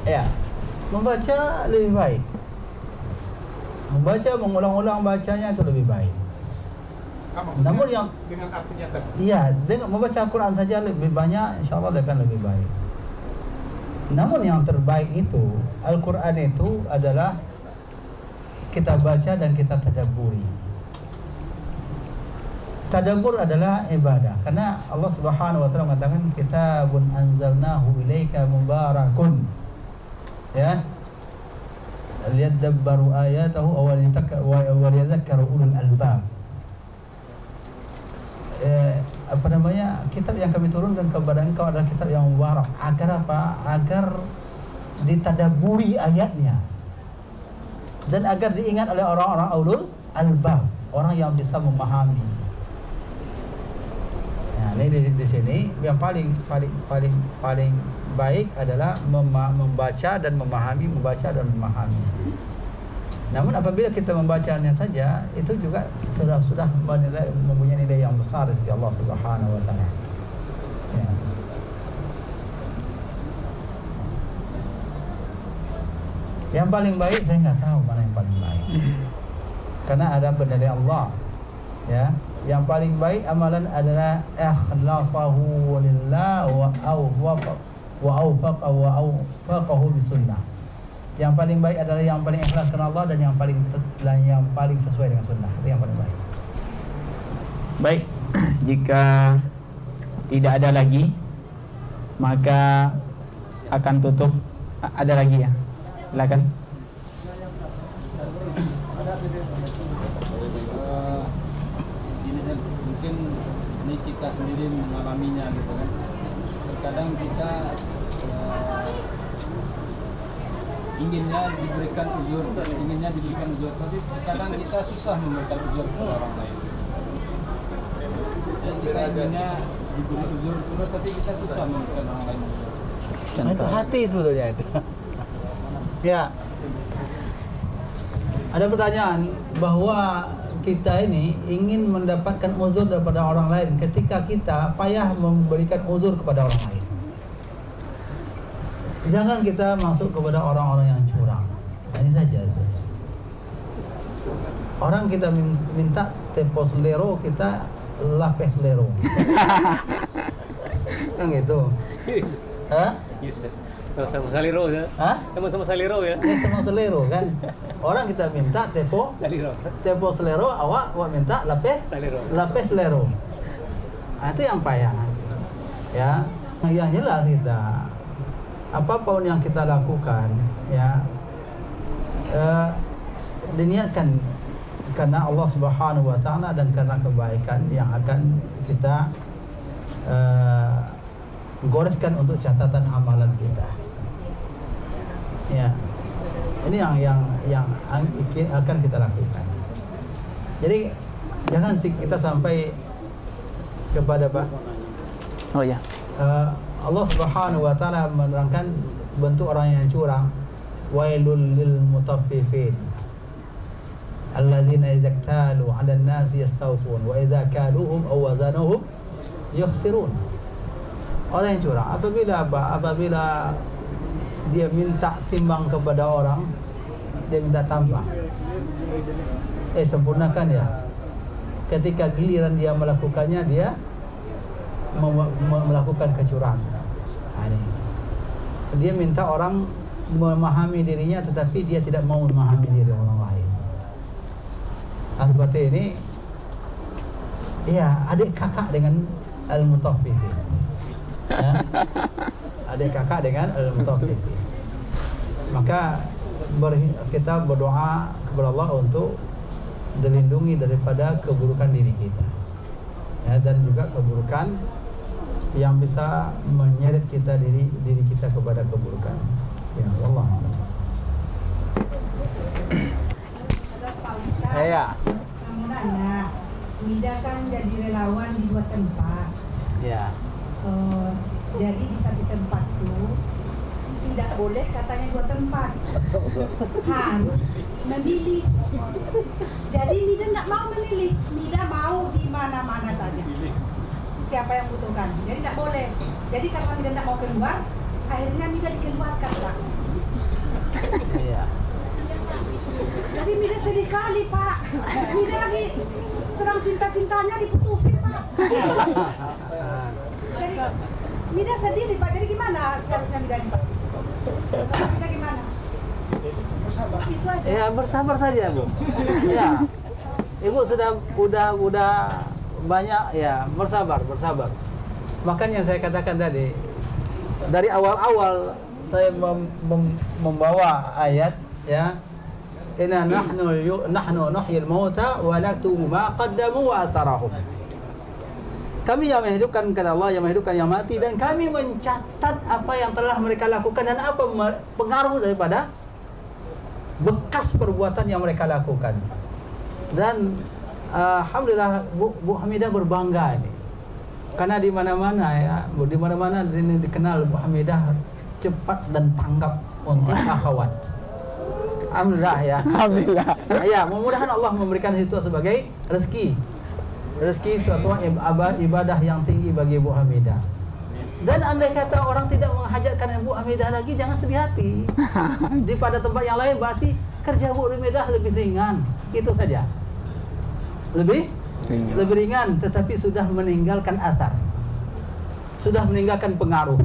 S2: Ya, membaca lebih baik. Membaca, mengulang-ulang bacanya itu lebih baik. Namun yang
S5: dengan artinya tadi.
S2: Iya, dengan membaca Al-Quran saja lebih banyak, insyaallah akan lebih baik. Namun yang terbaik itu, Al-Quran itu adalah kita baca dan kita tadabburi. Tadabbur adalah ibadah, karena Allah Subhanahu wa taala mengatakan kitabun anzalnahu ilaika mubarakun. Ya. Liyadabbaru ayatahu wa liyadhakkaru ulul albab. Kitab yang kami turunkan kepada engkau adalah kitab yang mubarak. Agar apa? Agar ditadabburi ayatnya dan agar diingat oleh orang-orang ulul albab, orang yang bisa memahami. Nah, ini di sini yang paling baik adalah membaca dan memahami, membaca dan memahami. Namun apabila kita membacanya saja, itu juga sudah mempunyai nilai yang besar dari sisi Allah Subhanahu wa taala. Ya. Yang paling baik saya nggak tahu mana yang paling baik. Karena ada penilai Allah. Ya, yang paling baik amalan adalah ikhlasahu lillah wa awfaqahu bisunnah. Yang paling baik adalah yang paling ikhlas karena Allah dan yang paling sesuai dengan sunnah. Itu yang paling baik.
S4: Baik, jika tidak ada lagi, maka akan tutup. Ada lagi ya? Silakan.
S6: Mungkin ini kita sendiri mengalaminya gitu kan. Terkadang kita inginnya diberikan ujur, tapi kadang kita susah memberikan ujur kepada orang lain. Kita inginnya diberi uzur terus, tapi kita susah memberikan orang lain uzur.
S2: Nah, itu hati sebetulnya itu. Ya. Ada pertanyaan bahwa kita ini ingin mendapatkan uzur daripada orang lain ketika kita payah memberikan uzur kepada orang lain. Jangan kita masuk kepada orang-orang yang curang. Ini saja. Orang kita minta tempo selero, kita lapes selero. Kan gitu. Hah?
S3: Sama saliro ya.
S2: Hah?
S3: Sama selero ya.
S2: Ini semua selero kan. Orang kita minta tempo selero, awak minta lapes selero. Nah, itu yang payah. Ya, yang jelas kita apapun yang kita lakukan ya diniatkan karena Allah Subhanahu wa taala dan karena kebaikan yang akan kita goreskan untuk catatan amalan kita. Ya. Ini yang akan kita lakukan. Jadi jangan kita sampai kepada Pak.
S4: Oh ya.
S2: Allah Subhanahu wa taala menerangkan bentuk orang yang curang. Wailul lil mutaffifin alladzina idza iktalu 'alan nasi yastawfun wa idza kaluhum aw wazanuhum yukhsirun. Orang yang curang apabila dia minta timbang kepada orang, dia minta tambah. Sempurnakan ya. Ketika giliran dia melakukannya, dia melakukan kecurangan. Dia minta orang memahami dirinya, tetapi dia tidak mau memahami diri orang lain. Seperti ini, ya adik kakak dengan al-mutaffifin. Ya, adik kakak dengan al-mutaffifin. Maka kita berdoa kepada Allah untuk dilindungi daripada keburukan diri kita, ya, dan juga keburukan yang bisa menyeret kita diri kita kepada keburukan. Ya Allah. Ya.
S7: Kamu nanya, Mida kan jadi relawan di 2 tempat.
S2: Ya.
S7: Jadi di satu tempat tuh tidak boleh katanya 2 tempat. Harus memilih. Jadi Mida tidak mau memilih. Mida mau di mana-mana saja. Siapa yang butuhkan. Jadi tidak boleh. Jadi karena Mida tidak mau keluar, akhirnya Mida dikeluarkan, Pak.
S2: Iya.
S7: Jadi Mida sedih kali, Pak. Mida lagi sedang cinta-cintanya diputusin, Pak. Jadi Mida sedih nih, Pak. Jadi gimana seharusnya Mida nih, Pak? Kita gimana? Bersabar. Itu aja.
S2: Ya, bersabar saja, Bu. Ya. Ibu udah banyak ya, bersabar. Makanya saya katakan tadi, dari awal-awal saya membawa ayat ya, inna nahnu nuhyil mauta wa naktubu ma qaddamu wa atharahum. Kami yang menghidupkan, kata Allah, yang menghidupkan yang mati, dan kami mencatat apa yang telah mereka lakukan dan apa pengaruh daripada bekas perbuatan yang mereka lakukan. Dan alhamdulillah Bu Hamidah berbangga ini. Karena di mana-mana ini dikenal Bu Hamidah cepat dan tanggap untuk akhwat. Alhamdulillah ya.
S4: Alhamdulillah.
S2: Ya, mudah-mudahan Allah memberikan itu sebagai rezeki suatu ibadah yang tinggi bagi Bu Hamidah. Dan andai kata orang tidak menghajatkan Bu Hamidah lagi, jangan sedih hati. Di pada tempat yang lain berarti kerja Bu Hamidah lebih ringan. Itu saja. Lebih ringan, tetapi sudah meninggalkan athar, sudah meninggalkan pengaruh,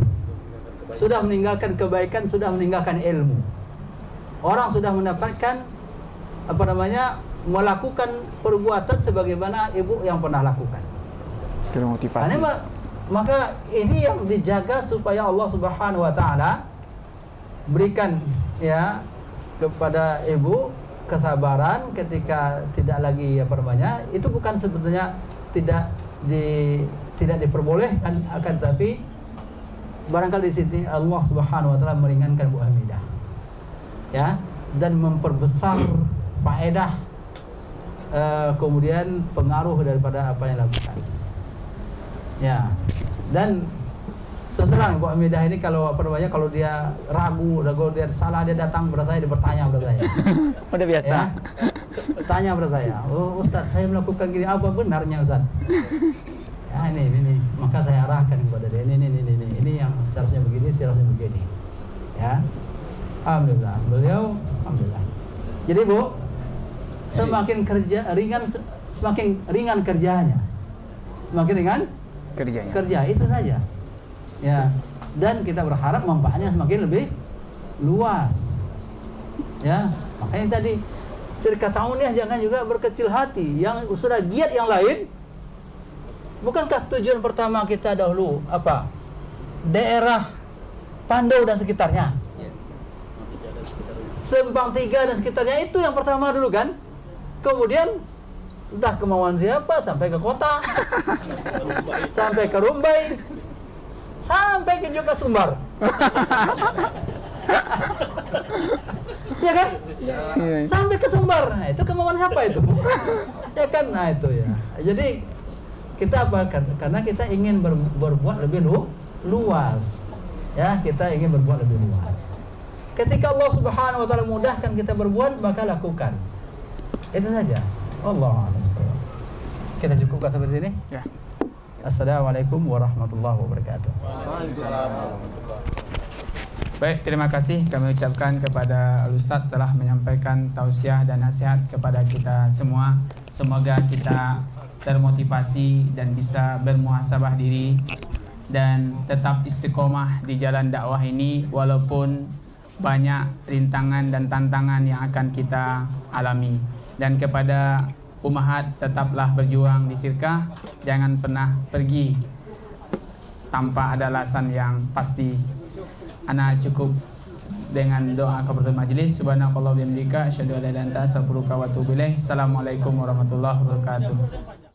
S2: sudah meninggalkan kebaikan, sudah meninggalkan ilmu. Orang sudah mendapatkan melakukan perbuatan sebagaimana ibu yang pernah lakukan.
S4: Termotivasi.
S2: Maka ini yang dijaga supaya Allah Subhanahu wa taala berikan ya kepada ibu kesabaran ketika tidak lagi itu bukan sebetulnya tidak diperbolehkan, akan tapi barangkali di sini Allah Subhanahu wa taala meringankan Bu Hamidah ya, dan memperbesar faedah kemudian pengaruh daripada apa yang dilakukan. Ya. Dan terus terang Bu Hamidah ini kalau kalau dia ragu dia salah, dia datang kepada saya, dia bertanya kepada saya.
S4: Udah biasa.
S2: Ya. Tanya kepada saya, "Oh Ustaz, saya melakukan gini, apa benarnya Ustaz?" Ya ini, maka saya arahkan kepada dia, ini yang seharusnya begini, seharusnya begini. Ya. Alhamdulillah, beliau alhamdulillah. Jadi Bu, semakin ringan kerjanya. Semakin ringan kerja itu saja. Ya. Dan kita berharap manfaatnya semakin lebih luas. Ya, makanya tadi sedekah tauniyah jangan juga berkecil hati. Yang sudah giat yang lain, bukankah tujuan pertama kita dahulu apa? Daerah Pandau dan sekitarnya, Sempang 3 dan sekitarnya, itu yang pertama dulu kan. Kemudian entah kemauan siapa sampai ke kota, sampai ke Rumbai, sampai ke juga Sumbar. Ya kan? Sampai ke Sumbar. Nah, itu kemauan siapa itu? Ya kan? Nah, itu ya. Jadi kita apa? Karena kita ingin berbuat lebih luas. Ya, kita ingin berbuat lebih luas. Ketika Allah Subhanahu wa taala mudahkan kita berbuat, maka lakukan. Itu saja. Wallahu a'lam bishawab. Kita cukupkan sampai sini?
S4: Ya.
S2: Assalamualaikum warahmatullahi wabarakatuh.
S6: Waalaikumsalam warahmatullahi.
S4: Baik, terima kasih kami ucapkan kepada Al-Ustaz telah menyampaikan tausiah dan nasihat kepada kita semua. Semoga kita termotivasi dan bisa bermuhasabah diri dan tetap istiqomah di jalan dakwah ini walaupun banyak rintangan dan tantangan yang akan kita alami. Dan kepada Ummahat, tetaplah berjuang di Sirkah, jangan pernah pergi tanpa ada alasan yang pasti. Ana cukup dengan doa kafaratul majlis. Subhanakallah wa bihamdika asyhadu an la ilaha illa anta astaghfiruka wa atubu ilaik. Assalamualaikum warahmatullahi wabarakatuh.